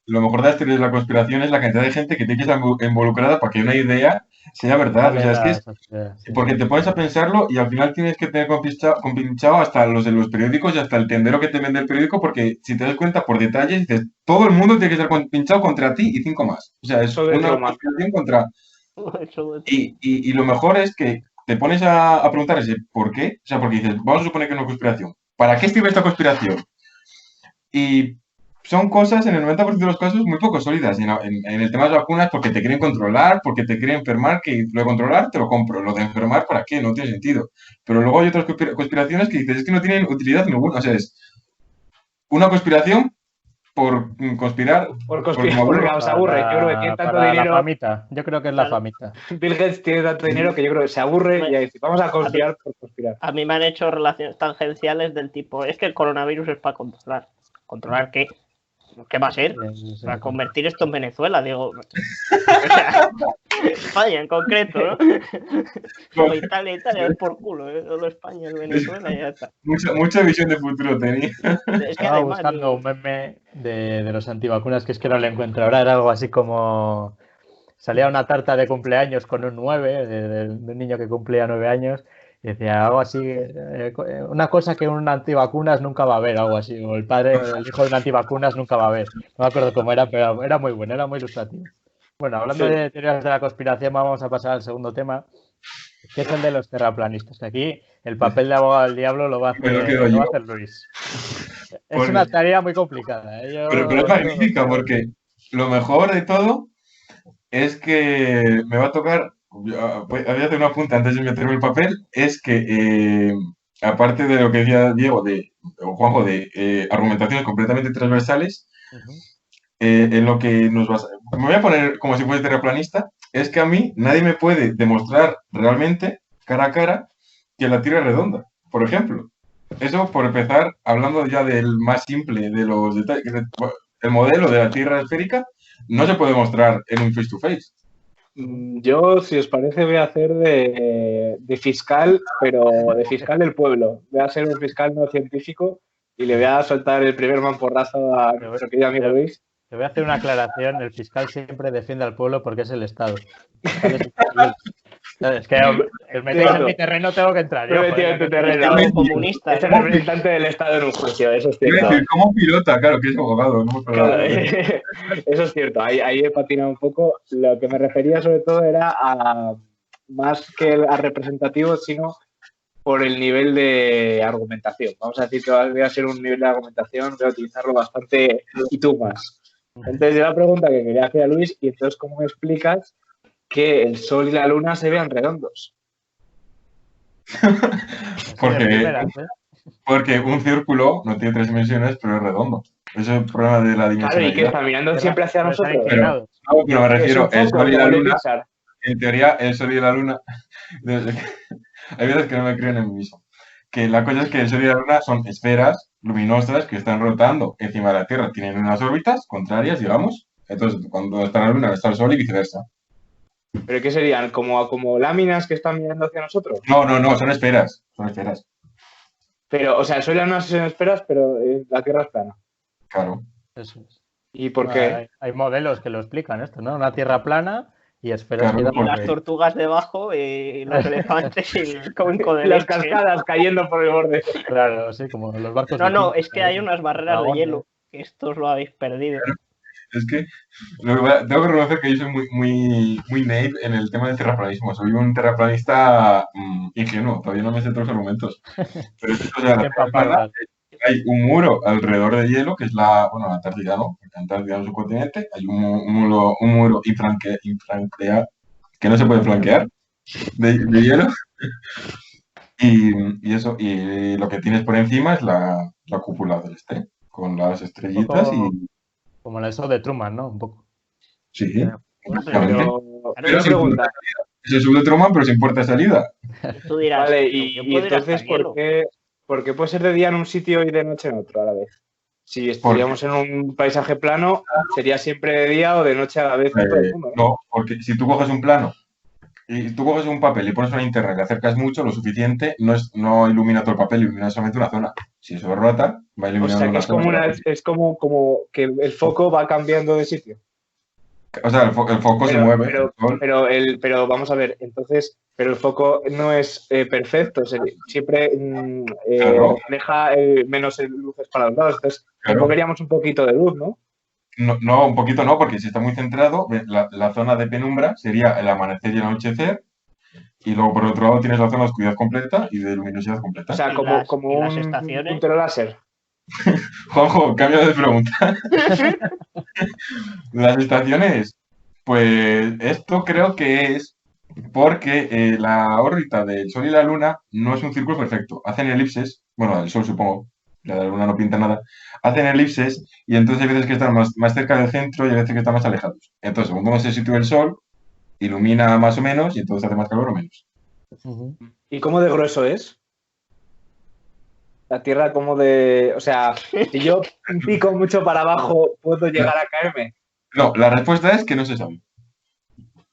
Lo mejor de las teorías de la conspiración es la cantidad de gente que tiene que estar involucrada para que una idea sea verdad. O sea, es que porque te pones a pensarlo y al final tienes que tener compinchado hasta los de los periódicos y hasta el tendero que te vende el periódico, porque si te das cuenta por detalles, dices, todo el mundo tiene que estar compinchado contra ti y 5 más. O sea, es una conspiración contra... Y lo mejor es que te pones a preguntar ese por qué. O sea, porque dices, vamos a suponer que es una conspiración. ¿Para qué sirve esta conspiración? Y son cosas, en el 90% de los casos, muy poco sólidas. En el tema de las vacunas, porque te quieren controlar, porque te quieren enfermar, que lo de controlar te lo compro. Lo de enfermar, ¿para qué? No tiene sentido. Pero luego hay otras conspiraciones que dices, es que no tienen utilidad ninguna. O sea, es una conspiración por conspirar. Por conspirar, Maduro. porque os aburre. Yo creo que tiene tanto Para dinero. la famita. Yo creo que es la Claro. famita. Bill Gates tiene tanto dinero que yo creo que se aburre y dice, vamos a conspirar por conspirar. A mí me han hecho relaciones tangenciales del tipo, es que el coronavirus es para controlar. ¿Controlar qué? ¿Qué va a ser? Para convertir esto en Venezuela, digo. España en concreto, ¿no? Como Italia es por culo, ¿eh? Solo España es Venezuela y ya está. Mucha visión de futuro tenía. Es que Estaba además, buscando un meme de los antivacunas, que es que no lo encuentro ahora. Era algo así como... Salía una tarta de cumpleaños con un 9, de un niño que cumplía 9 años, y decía algo así, una cosa que un antivacunas nunca va a ver, algo así, o el padre o el hijo de un antivacunas nunca va a ver. No me acuerdo cómo era, pero era muy bueno, era muy ilustrativo. Bueno, hablando de teorías de la conspiración, vamos a pasar al segundo tema, que es el de los terraplanistas. Que aquí el papel de abogado del diablo lo va a hacer Luis. Es una tarea muy complicada. Pero es magnífica, porque lo mejor de todo es que me va a tocar, voy a hacer una punta antes de meterme el papel, es que aparte de lo que decía Diego o Juanjo, de argumentaciones completamente transversales, en lo que nos basa, me voy a poner como si fuese terraplanista, es que a mí nadie me puede demostrar realmente, cara a cara, que la Tierra es redonda, por ejemplo. Eso por empezar, hablando ya del más simple de los detalles, el modelo de la Tierra esférica no se puede mostrar en un face-to-face. Yo, si os parece, voy a hacer de fiscal, pero de fiscal del pueblo. Voy a ser un fiscal no científico y le voy a soltar el primer mamporrazo a nuestro querido amigo Luis. Te voy a hacer una aclaración. El fiscal siempre defiende al pueblo porque es el Estado. Es que os metéis en mi terreno, tengo que entrar. Yo metí en tu terreno. Comunista. Es el representante del Estado en un juicio, eso es cierto. Quiero decir, como pilota, claro, que es abogado. ¿No? Claro, eso es cierto, ahí he patinado un poco. Lo que me refería sobre todo era a más que a representativo, sino por el nivel de argumentación. Vamos a decir que voy a ser un nivel de argumentación, voy a utilizarlo bastante y tú más. Entonces, yo la pregunta que quería hacer a Luis, y entonces, ¿cómo me explicas que el Sol y la Luna se vean redondos? Porque un círculo no tiene 3 dimensiones, pero es redondo. Ese es el problema de la dimensión. Claro, y que está mirando siempre hacia nosotros. Pero me refiero, el Sol y la Luna, en teoría, el Sol y la Luna, hay veces que no me creen en mí mismo. Que la cosa es que el Sol y la Luna son esferas luminosas que están rotando encima de la Tierra. Tienen unas órbitas contrarias, digamos. Entonces, cuando está la Luna, está el Sol y viceversa. ¿Pero qué serían? ¿Como láminas que están mirando hacia nosotros? No, son esferas. Son esferas. Pero, o sea, el Sol y la Luna son esferas, pero la Tierra es plana. Claro. Eso es. ¿Y por qué? Hay modelos que lo explican esto, ¿no? Una Tierra plana y esferas claro, que dan las tortugas debajo y los elefantes y el cónico de las cascadas cayendo por el borde. Claro, sí, como los barcos. No, es que hay unas barreras de hielo, que estos lo habéis perdido. Claro. Es que tengo que reconocer que yo soy muy naive en el tema del terraplanismo. Soy un terraplanista ingenuo, todavía no me sé todos los argumentos. Pero es que, la Tierra hay un muro alrededor de hielo, que es la Antártida, ¿no? Porque Antártida es un continente. Hay un muro infranqueable, que no se puede flanquear, de hielo. Y eso, y lo que tienes por encima es la cúpula celeste, con las estrellitas Como eso de Truman, ¿no? Un poco. Sí. Pero pregunta. Se sube de Truman, pero sin puerta de salida. Tú dirás, vale, y entonces, ¿por qué puede ser de día en un sitio y de noche en otro a la vez? Si estaríamos en un paisaje plano, ¿sería siempre de día o de noche a la vez en todo el mundo? No, porque si tú coges un plano y tú coges un papel y pones una linterna y le acercas mucho, lo suficiente, no ilumina todo el papel, ilumina solamente una zona. Si eso rota, va iluminando. O sea, que es como que el foco va cambiando de sitio. O sea, el foco se mueve. Pero vamos a ver, entonces, pero el foco no es perfecto, siempre deja menos luces para los lados. Entonces, tampoco queríamos un poquito de luz, ¿no? No, un poquito no, porque si está muy centrado, la zona de penumbra sería el amanecer y el anochecer, y luego por otro lado tienes la zona de oscuridad completa y de luminosidad completa. O sea, como un puntero láser. Juanjo, cambio de pregunta. Las estaciones, pues esto creo que es porque la órbita del Sol y la Luna no es un círculo perfecto. Hacen elipses, bueno, el Sol supongo, la luna no pinta nada, hacen elipses y entonces hay veces que están más cerca del centro y hay veces que están más alejados. Entonces, según cómo se sitúa el Sol, ilumina más o menos y entonces hace más calor o menos. ¿Y cómo de grueso es? La Tierra como de... O sea, si yo pico mucho para abajo, ¿puedo llegar a caerme? No, la respuesta es que no se sabe.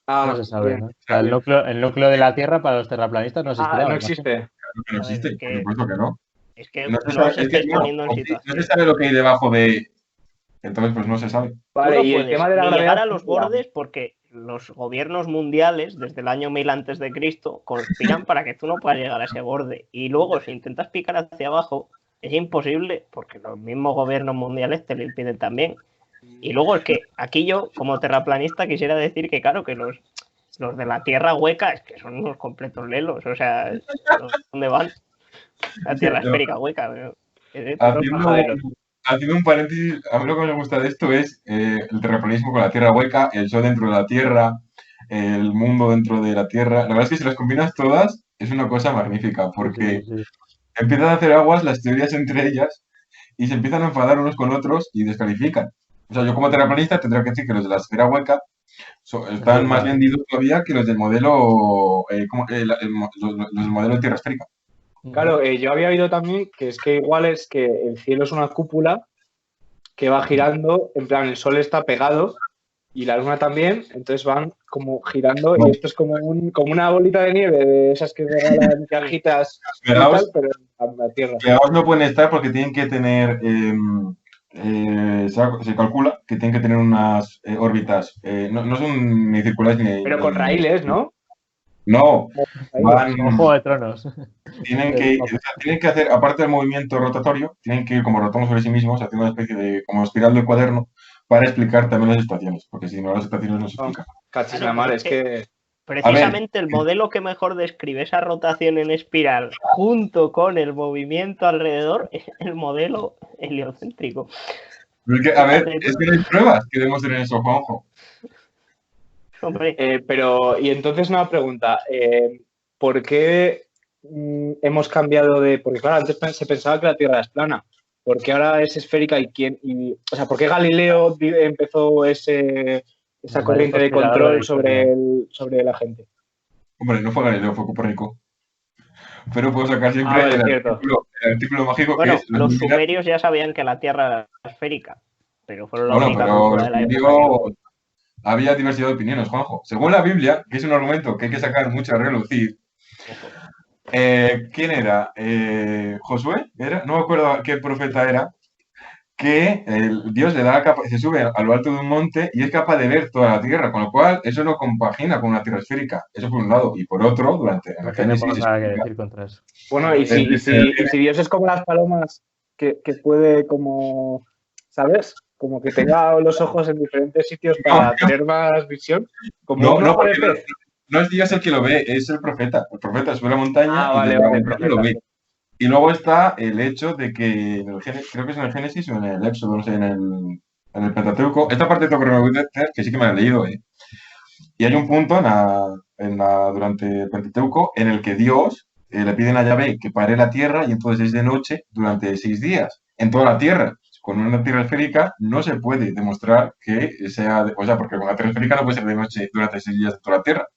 No se sabe, ¿no? O sea, el núcleo de la Tierra para los terraplanistas no existirá. No existe. Claro que no existe, Es que- por supuesto que no. Es que No no, se sabe, os es que estáis poniendo en no se situación. sabe lo que hay debajo de... Entonces, pues no se sabe. Vale, Tú no y el puedes tema de la ni gravedad... llegar a los bordes porque los gobiernos mundiales, desde el año 1000 antes de Cristo, conspiran para que tú no puedas llegar a ese borde. Y luego, si intentas picar hacia abajo, es imposible porque los mismos gobiernos mundiales te lo impiden también. Y luego es que aquí yo, como terraplanista, quisiera decir que, claro, que los de la Tierra hueca es que son unos completos lelos. O sea, ¿dónde van? La Tierra esférica hueca. Haciendo un paréntesis, a mí lo que me gusta de esto es el terraplanismo con la Tierra hueca, el Sol dentro de la Tierra, el mundo dentro de la Tierra. La verdad es que si las combinas todas es una cosa magnífica porque empiezan a hacer aguas las teorías entre ellas y se empiezan a enfadar unos con otros y descalifican. O sea, yo como terraplanista tendría que decir que los de la esfera hueca están más vendidos todavía que los del modelo, los del modelo de Tierra esférica. Claro, yo había oído también que es que igual es que el cielo es una cúpula que va girando, en plan el sol está pegado y la luna también, entonces van como girando y esto es como una bolita de nieve de esas que regalan cajitas y tal, pero en la Tierra. Pegados no pueden estar porque tienen que tener, se calcula que tienen que tener unas órbitas, no son ni circulares ni... Pero con raíles, ¿no? No, van... Como Juego de Tronos. Tienen que hacer, aparte del movimiento rotatorio, tienen que ir como rotando sobre sí mismos, haciendo una especie de como espiral del cuaderno para explicar también las estaciones, porque si no las estaciones no se explican. Cachis la mar, es que... Precisamente el modelo que mejor describe esa rotación en espiral junto con el movimiento alrededor es el modelo heliocéntrico. A ver, es que no hay pruebas que demuestren eso, Juanjo. Hombre. Pero, y entonces una pregunta, ¿por qué hemos cambiado de...? Porque claro, antes se pensaba que la Tierra es plana. ¿Por qué ahora es esférica o sea, ¿por qué Galileo empezó esa corriente de control sobre la gente? Hombre, no fue Galileo, fue Copérnico. Pero puedo sacar siempre el artículo mágico bueno, que es... Los sumerios ya sabían que la Tierra era esférica, pero fueron la única cultura de la época. Había diversidad de opiniones, Juanjo. Según la Biblia, que es un argumento que hay que sacar mucho a relucir, ¿quién era? ¿Josué? ¿Era? No me acuerdo qué profeta era, que Dios le da se sube a lo alto de un monte y es capaz de ver toda la tierra, con lo cual eso no compagina con una tierra esférica. Eso por un lado. Y por otro, durante el Génesis... No tenemos nada que decir contra eso. Bueno, y si Dios es como las palomas, que puede como, ¿sabes? Como que tenga los ojos en diferentes sitios para tener más visión. No es Dios el que lo ve, es el profeta. El profeta sube a la montaña y lo ve. Y luego está el hecho de que, creo que es en el Génesis o en el Éxodo, no sé, en el Pentateuco. Esta parte tengo que reconocer que sí que me la he leído. Y hay un punto durante el Pentateuco en el que Dios le pide a Yahvé que pare la tierra y entonces es de noche durante 6 días en toda la tierra. Con una tierra esférica no se puede demostrar que sea... porque con la tierra esférica no puede ser de noche durante 6 días en toda la tierra.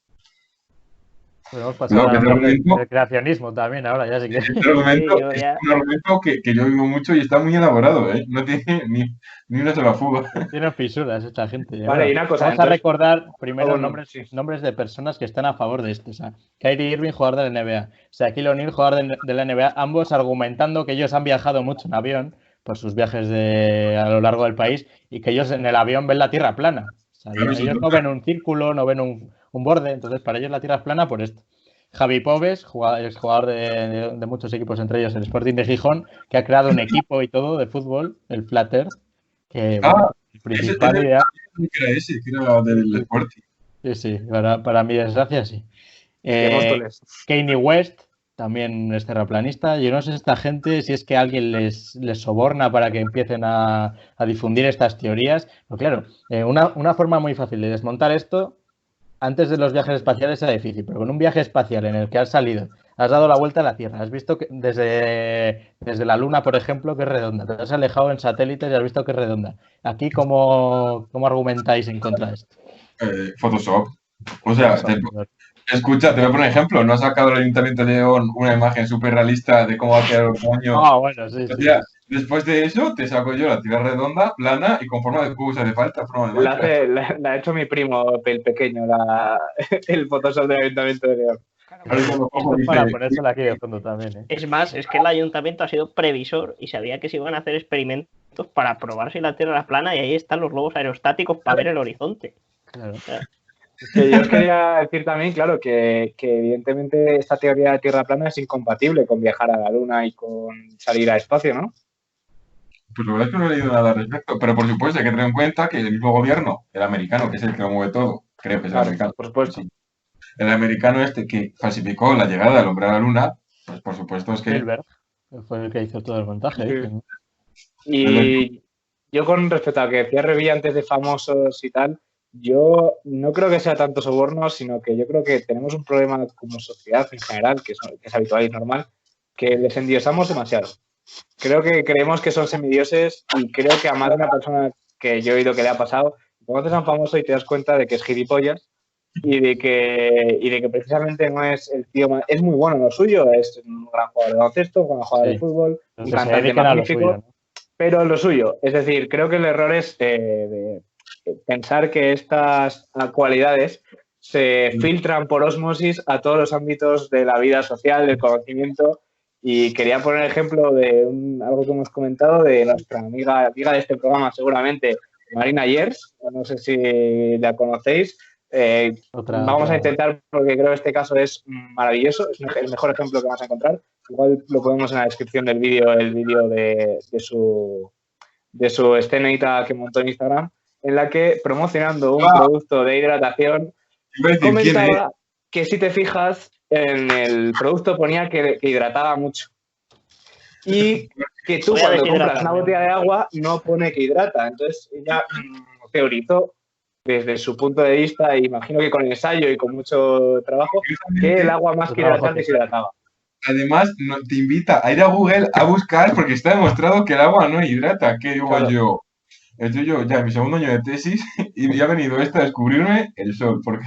Podemos pasar al creacionismo también ahora, ya sé que... Es un argumento que yo vivo mucho y está muy elaborado, ¿eh? No tiene ni una sola fuga. Tiene fisuras esta gente. Vale, y una cosa... Vamos a recordar primero nombres de personas que están a favor de esto. O sea, Kyrie Irving, jugador de la NBA. Shaquille O'Neal, jugador de la NBA. Ambos argumentando que ellos han viajado mucho en avión por sus viajes a lo largo del país y que ellos en el avión ven la Tierra plana. O sea, ellos no ven un círculo, no ven un borde, entonces para ellos la Tierra es plana por esto. Javi Pobes, exjugador de muchos equipos, entre ellos el Sporting de Gijón, que ha creado un equipo y todo de fútbol, el Flat Earth, que el principal idea... que era del Sporting. Sí, para mi desgracia sí. Kanye West, también es terraplanista. Yo no sé esta gente si es que alguien les soborna para que empiecen a difundir estas teorías. Pero claro, una forma muy fácil de desmontar esto, antes de los viajes espaciales era difícil, pero con un viaje espacial en el que has salido has dado la vuelta a la Tierra, has visto que desde la Luna, por ejemplo, que es redonda, te has alejado en satélites y has visto que es redonda. Aquí, ¿cómo argumentáis en contra de esto? Photoshop. O sea, escucha, te voy a poner un ejemplo. ¿No ha sacado el Ayuntamiento de León una imagen súper realista de cómo va a quedar el baño? Ah, bueno, sí, O sea, después de eso, te saco yo la tierra redonda, plana y con forma de cubo si hace falta. La ha hecho mi primo, el pequeño, el Photoshop del Ayuntamiento de León. Esto es para ponérsela aquí de fondo también, ¿eh? Es más, es que el ayuntamiento ha sido previsor y sabía que se iban a hacer experimentos para probar si la Tierra era plana y ahí están los globos aerostáticos para ver el horizonte. Claro. Que yo os quería decir también, claro, que evidentemente esta teoría de Tierra plana es incompatible con viajar a la Luna y con salir al espacio, ¿no? Pues la verdad es que no he leído nada al respecto, pero por supuesto hay que tener en cuenta que el mismo gobierno, el americano, que es el que lo mueve todo, creo que es el americano, por supuesto. Sí. El americano este que falsificó la llegada del hombre a la Luna, pues por supuesto es que... Spielberg fue el que hizo todo el montaje. Sí. ¿no? Y yo con respecto a lo que decía Revi antes de famosos y tal, yo no creo que sea tanto soborno, sino que yo creo que tenemos un problema como sociedad en general, que es habitual y normal, que les endiosamos demasiado. Creo que creemos que son semidioses y creo que a más de una persona que yo he oído que le ha pasado, conoces a un famoso y te das cuenta de que es gilipollas y de que precisamente no es el tío más, es muy bueno en lo suyo, es un gran jugador de baloncesto, un gran jugador de fútbol, un cantante magnífico, suyo, ¿no? Pero en lo suyo, es decir, creo que el error es de pensar que estas cualidades se filtran por ósmosis a todos los ámbitos de la vida social, del conocimiento. Y quería poner el ejemplo de algo que hemos comentado de nuestra amiga de este programa, seguramente, Marina Yers. No sé si la conocéis. Vamos a intentar, porque creo que este caso es maravilloso, es el mejor ejemplo que vamos a encontrar. Igual lo ponemos en la descripción del vídeo, el vídeo de su escenita que montó en Instagram, en la que, promocionando un producto de hidratación, comentaba que si te fijas, en el producto ponía que hidrataba mucho. Y que tú cuando compras una botella de agua no pone que hidrata. Entonces ella teorizó desde su punto de vista, e imagino que con ensayo y con mucho trabajo, que el agua más que hidratar deshidrataba. Además, te invita a ir a Google a buscar, porque está demostrado que el agua no hidrata. ¿Qué digo yo? Estoy yo ya en mi segundo año de tesis y ha venido a descubrirme el sol, porque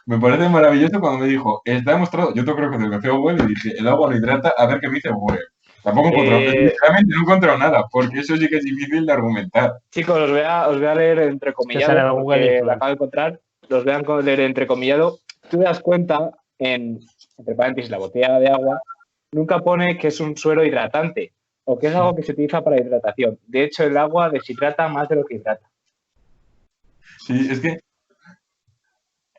me parece maravilloso cuando me dijo, está demostrado, yo creo que te lo fui a Google y dije, el agua no hidrata, a ver qué me dice Google. Tampoco realmente no he encontrado nada, porque eso sí que es difícil de argumentar. Chicos, os voy a leer entrecomillado, porque lo acabo de encontrar, los voy a leer entrecomillado. Tú te das cuenta, entre paréntesis, la botella de agua, nunca pone que es un suero hidratante o que es algo que se utiliza para hidratación. De hecho, el agua deshidrata más de lo que hidrata. Sí, es que...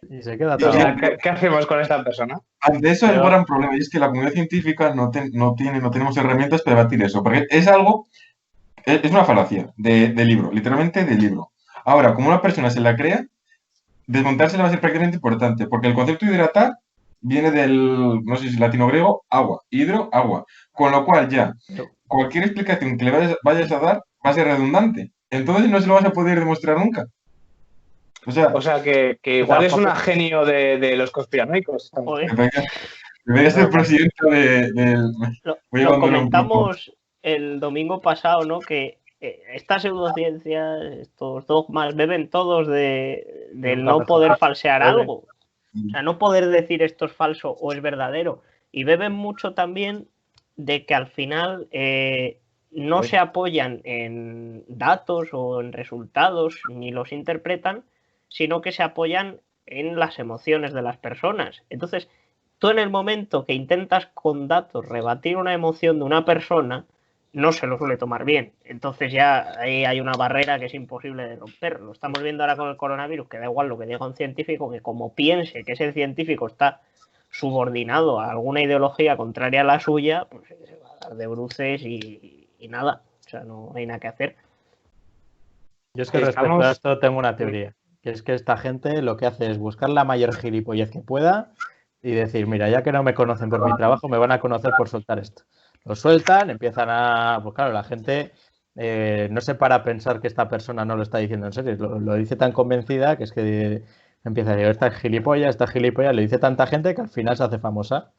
Y se queda todo. O sea, ¿qué hacemos con esta persona? Ante eso hay un gran problema, y es que la comunidad científica no tenemos herramientas para debatir eso, porque es algo, es una falacia de libro, literalmente de libro. Ahora, como una persona se la crea, desmontársela va a ser prácticamente importante, porque el concepto de hidratar viene del, no sé si latino-griego, agua, hidro, agua, con lo cual ya cualquier explicación que le vayas a dar va a ser redundante, entonces no se lo vas a poder demostrar nunca. O sea que igual es un genio de los conspiranoicos. Debería ser presidente del... Lo comentamos el domingo pasado, ¿no? Que esta pseudociencia, estos dogmas, beben todos del no poder falsear algo. O sea, no poder decir esto es falso o es verdadero. Y beben mucho también de que al final no se apoyan en datos o en resultados ni los interpretan, sino que se apoyan en las emociones de las personas. Entonces, tú en el momento que intentas con datos rebatir una emoción de una persona, no se lo suele tomar bien. Entonces ya ahí hay una barrera que es imposible de romper. Lo estamos viendo ahora con el coronavirus, que da igual lo que diga un científico, que como piense que ese científico está subordinado a alguna ideología contraria a la suya, pues se va a dar de bruces y nada. O sea, no hay nada que hacer. Yo es que respecto a esto tengo una teoría. Que es que esta gente lo que hace es buscar la mayor gilipollez que pueda y decir, mira, ya que no me conocen por mi trabajo, me van a conocer por soltar esto. Lo sueltan, empiezan a... Pues claro, la gente no se para a pensar que esta persona no lo está diciendo en serio. Lo dice tan convencida que es que empieza a decir, esta gilipollas, le dice tanta gente que al final se hace famosa.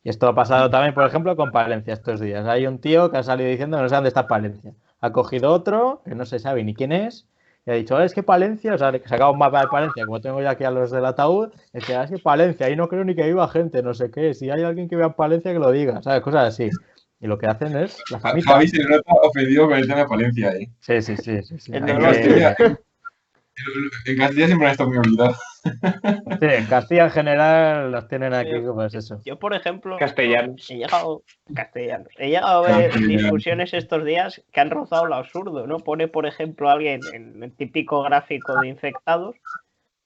Y esto ha pasado también, por ejemplo, con Palencia estos días. Hay un tío que ha salido diciendo que no sé dónde está Palencia. Ha cogido otro, que no se sabe ni quién es, y ha dicho, es que Palencia, o sea, que sacaba un mapa de Palencia, como tengo ya aquí a los del ataúd, es que Palencia, ahí no creo ni que viva gente, no sé qué, si hay alguien que viva en Palencia que lo diga, ¿sabes? Cosas así. Y lo que hacen es las mitas. Javi se le nota ofendido con el tema de Palencia, ¿eh? Sí. En Hay Castilla, que- en Castilla siempre han estado muy olvidados. Sí, en Castilla en general los tienen aquí, pues eso. Yo, por ejemplo, Castellanos. he llegado a ver Castellanos. discusiones estos días que han rozado lo absurdo, ¿no? Pone, por ejemplo, alguien en el típico gráfico de infectados.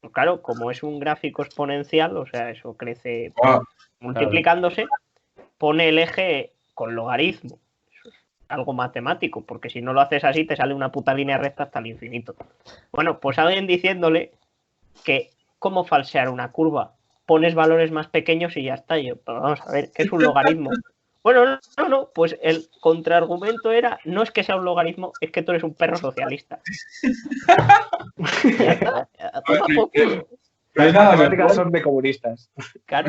Pues claro, como es un gráfico exponencial, o sea, eso crece Ah, multiplicándose, pone el eje con logaritmo. Eso es algo matemático, porque si no lo haces así, te sale una puta línea recta hasta el infinito. Bueno, pues alguien diciéndole que cómo falsear una curva. Pones valores más pequeños y ya está. Yo, pero vamos a ver, ¿qué es un logaritmo? Bueno, no, pues el contraargumento era, no es que sea un logaritmo, es que tú eres un perro socialista. Ya está, a tomar por culo. no hay Las nada matemáticas mejor, son de comunistas. Claro.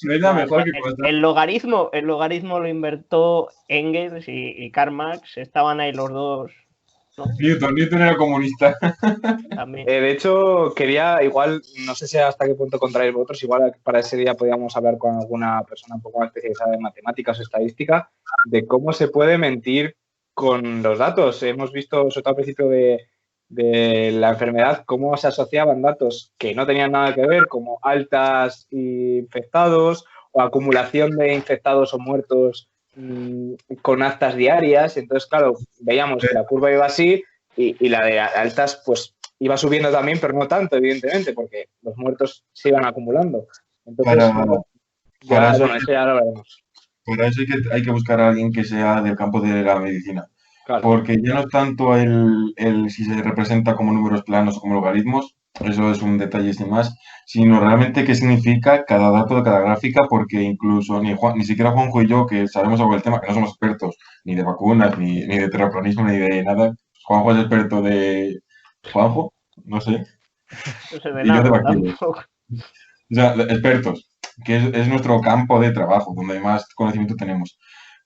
no hay nada mejor que pasar. El logaritmo lo inventó Engels y Karl Marx, estaban ahí los dos, ¿no? Newton era comunista. También. De hecho, quería, igual, no sé si hasta qué punto contraéis vosotros, igual para ese día podíamos hablar con alguna persona un poco más especializada en matemáticas o estadística, de cómo se puede mentir con los datos. Hemos visto, sobre todo al principio de la enfermedad, cómo se asociaban datos que no tenían nada que ver, como altas infectados o acumulación de infectados o muertos con actas diarias. Entonces, claro, veíamos que la curva iba así y la de altas, pues, iba subiendo también, pero no tanto, evidentemente, porque los muertos se iban acumulando. Entonces, para eso, bueno, eso ya lo veremos. para eso hay que buscar a alguien que sea del campo de la medicina. Claro. Porque ya no es tanto el si se representa como números planos o como logaritmos, eso es un detalle sin más, sino realmente qué significa cada dato de cada gráfica, porque incluso ni siquiera Juanjo y yo, que sabemos algo del tema, que no somos expertos ni de vacunas, ni de terraplanismo, ni de nada. Juanjo es experto de... ¿Juanjo? No sé. No se ve Y yo de nada bacterias. tampoco. O sea, expertos, que es nuestro campo de trabajo, donde más conocimiento tenemos.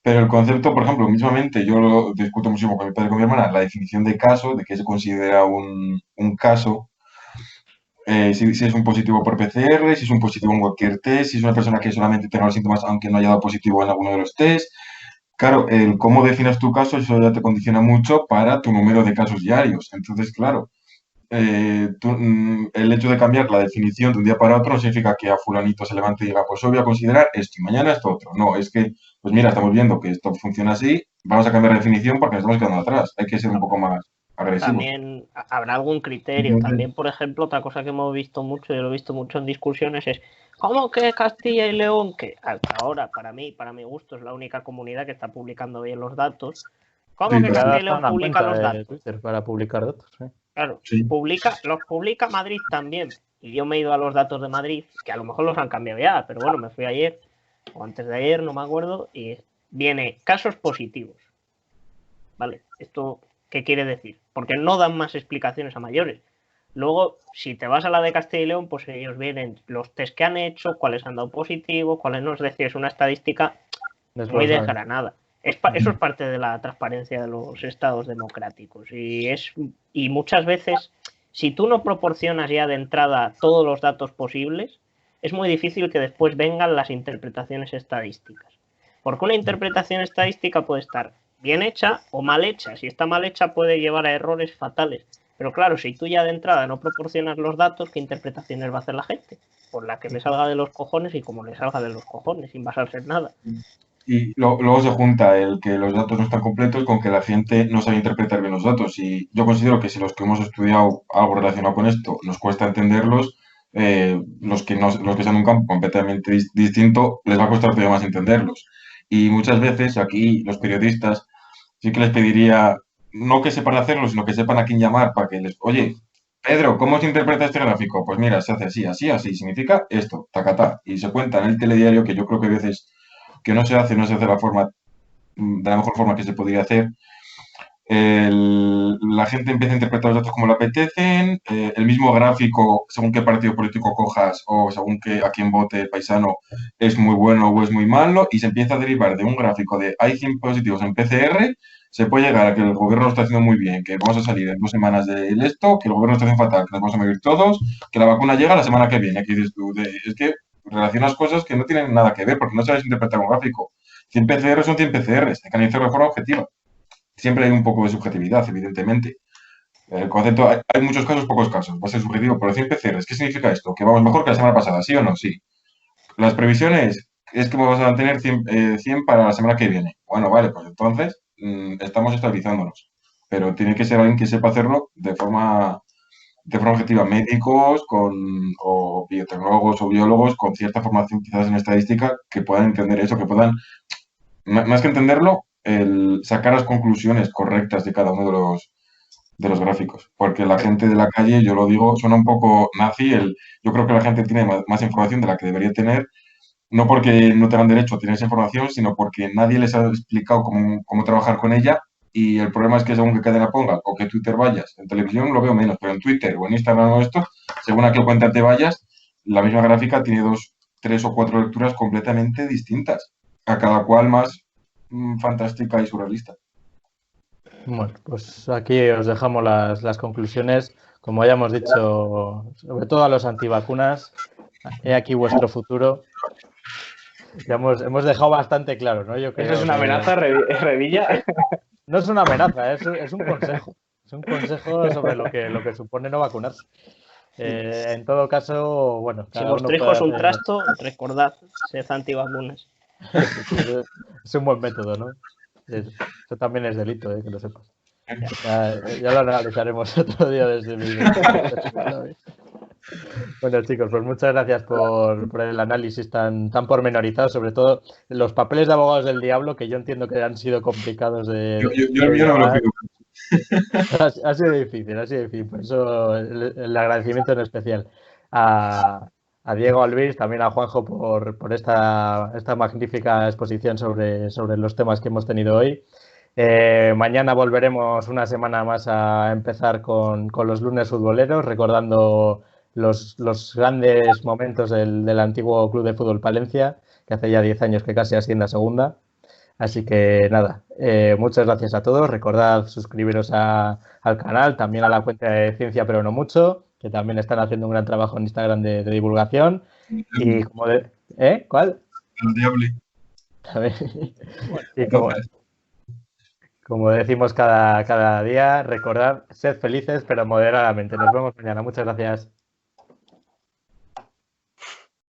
Pero el concepto, por ejemplo, mismamente, yo lo discuto muchísimo con mi padre y con mi hermana, la definición de caso, de qué se considera un caso, si es un positivo por PCR, si es un positivo en cualquier test, si es una persona que solamente tenga los síntomas aunque no haya dado positivo en alguno de los test. Claro, el cómo definas tu caso, eso ya te condiciona mucho para tu número de casos diarios. Entonces, claro, el hecho de cambiar la definición de un día para otro no significa que a fulanito se levante y diga, pues hoy voy a considerar esto y mañana esto otro. No, es que, pues mira, estamos viendo que esto funciona así, vamos a cambiar la definición porque nos estamos quedando atrás. Hay que ser un poco más agresivos. También habrá algún criterio. También, por ejemplo, otra cosa que hemos visto mucho, y lo he visto mucho en discusiones, es ¿cómo que Castilla y León, que hasta ahora, para mi gusto, es la única comunidad que está publicando bien los datos, ¿cómo que Castilla y León publica los datos? Twitter para publicar datos, ¿sí? Claro, Sí. los publica Madrid también. Y yo me he ido a los datos de Madrid, que a lo mejor los han cambiado ya, pero bueno, me fui ayer o antes de ayer, no me acuerdo, y viene casos positivos. ¿Vale? ¿Esto qué quiere decir? Porque no dan más explicaciones a mayores. Luego, si te vas a la de Castilla y León, pues ellos vienen los test que han hecho, cuáles han dado positivo, cuáles no. Es decir, es una estadística muy desgranada. Eso es parte de la transparencia de los estados democráticos. Y muchas veces, si tú no proporcionas ya de entrada todos los datos posibles, es muy difícil que después vengan las interpretaciones estadísticas. Porque una interpretación estadística puede estar bien hecha o mal hecha. Si está mal hecha puede llevar a errores fatales. Pero claro, si tú ya de entrada no proporcionas los datos, ¿qué interpretaciones va a hacer la gente? Pues la que le salga de los cojones y como le salga de los cojones, sin basarse en nada. Y luego se junta el que los datos no están completos con que la gente no sabe interpretar bien los datos. Y yo considero que si los que hemos estudiado algo relacionado con esto nos cuesta entenderlos, los que sean un campo completamente distinto les va a costar todavía más entenderlos. Y muchas veces aquí los periodistas sí que les pediría no que sepan hacerlo, sino que sepan a quién llamar para que les... Oye, Pedro, ¿cómo se interpreta este gráfico? Pues mira, se hace así, así, así. Significa esto, tacatá. Y se cuenta en el telediario, que yo creo que a veces que no se hace de la mejor forma que se podría hacer, la gente empieza a interpretar los datos como le apetecen, el mismo gráfico, según qué partido político cojas o según a quién vote el paisano, es muy bueno o es muy malo, y se empieza a derivar de un gráfico de hay 100 positivos en PCR, se puede llegar a que el gobierno lo está haciendo muy bien, que vamos a salir en 2 semanas de esto, que el gobierno está haciendo fatal, que nos vamos a morir todos, que la vacuna llega la semana que viene. Que dices tú, es que relacionas cosas que no tienen nada que ver porque no sabes interpretar un gráfico. 100 PCR son 100 PCRs, hay que analizarlo de forma objetiva. Siempre hay un poco de subjetividad, evidentemente. El concepto, hay muchos casos, pocos casos. Va a ser subjetivo, pero 100 PCRs, ¿qué significa esto? ¿Que vamos mejor que la semana pasada? ¿Sí o no? Sí. Las previsiones es que vamos a mantener 100 para la semana que viene. Bueno, vale, pues entonces estamos estabilizándonos. Pero tiene que ser alguien que sepa hacerlo de forma objetiva. Médicos o biotecnólogos o biólogos con cierta formación quizás en estadística que puedan entender eso, que puedan, más que entenderlo, sacar las conclusiones correctas de cada uno de los gráficos. Porque la gente de la calle, yo lo digo, suena un poco nazi. Yo creo que la gente tiene más información de la que debería tener, no porque no tengan derecho a tener esa información, sino porque nadie les ha explicado cómo trabajar con ella. Y el problema es que según que cadena pongas o que Twitter vayas, en televisión lo veo menos, pero en Twitter o en Instagram o esto, según a qué cuenta te vayas, la misma gráfica tiene 2, 3 o 4 lecturas completamente distintas, a cada cual más fantástica y surrealista. Bueno, pues aquí os dejamos las conclusiones. Como ya hemos dicho, sobre todo a los antivacunas, he aquí vuestro futuro. Ya hemos dejado bastante claro, ¿no? Yo creo ¿Eso es una amenaza, Revilla? No es una amenaza, es un consejo. Es un consejo sobre lo que supone no vacunarse. En todo caso, bueno, si cada vuestro uno hijo puede es un hacer... trasto, recordad, sed antivacunas. Es un buen método, ¿no? Eso también es delito, que lo sepas. Ya lo analizaremos otro día desde mi perspectiva. Bueno, chicos, pues muchas gracias por el análisis tan pormenorizado, sobre todo los papeles de abogados del diablo, que yo entiendo que han sido complicados de Yo el mío no me lo pido. Ha sido difícil. Por eso el agradecimiento en especial a Diego Alvis, también a Juanjo por esta magnífica exposición sobre los temas que hemos tenido hoy. Mañana volveremos una semana más a empezar con los lunes futboleros, recordando los grandes momentos del antiguo Club de Fútbol Palencia, que hace ya 10 años que casi así en la segunda. Así que nada, muchas gracias a todos. Recordad suscribiros al canal, también a la cuenta de Ciencia Pero No Mucho, que también están haciendo un gran trabajo en Instagram de divulgación. Y como ¿Cuál? El diablo. A ver. Y como decimos cada día, recordad, sed felices pero moderadamente. Nos vemos mañana. Muchas gracias.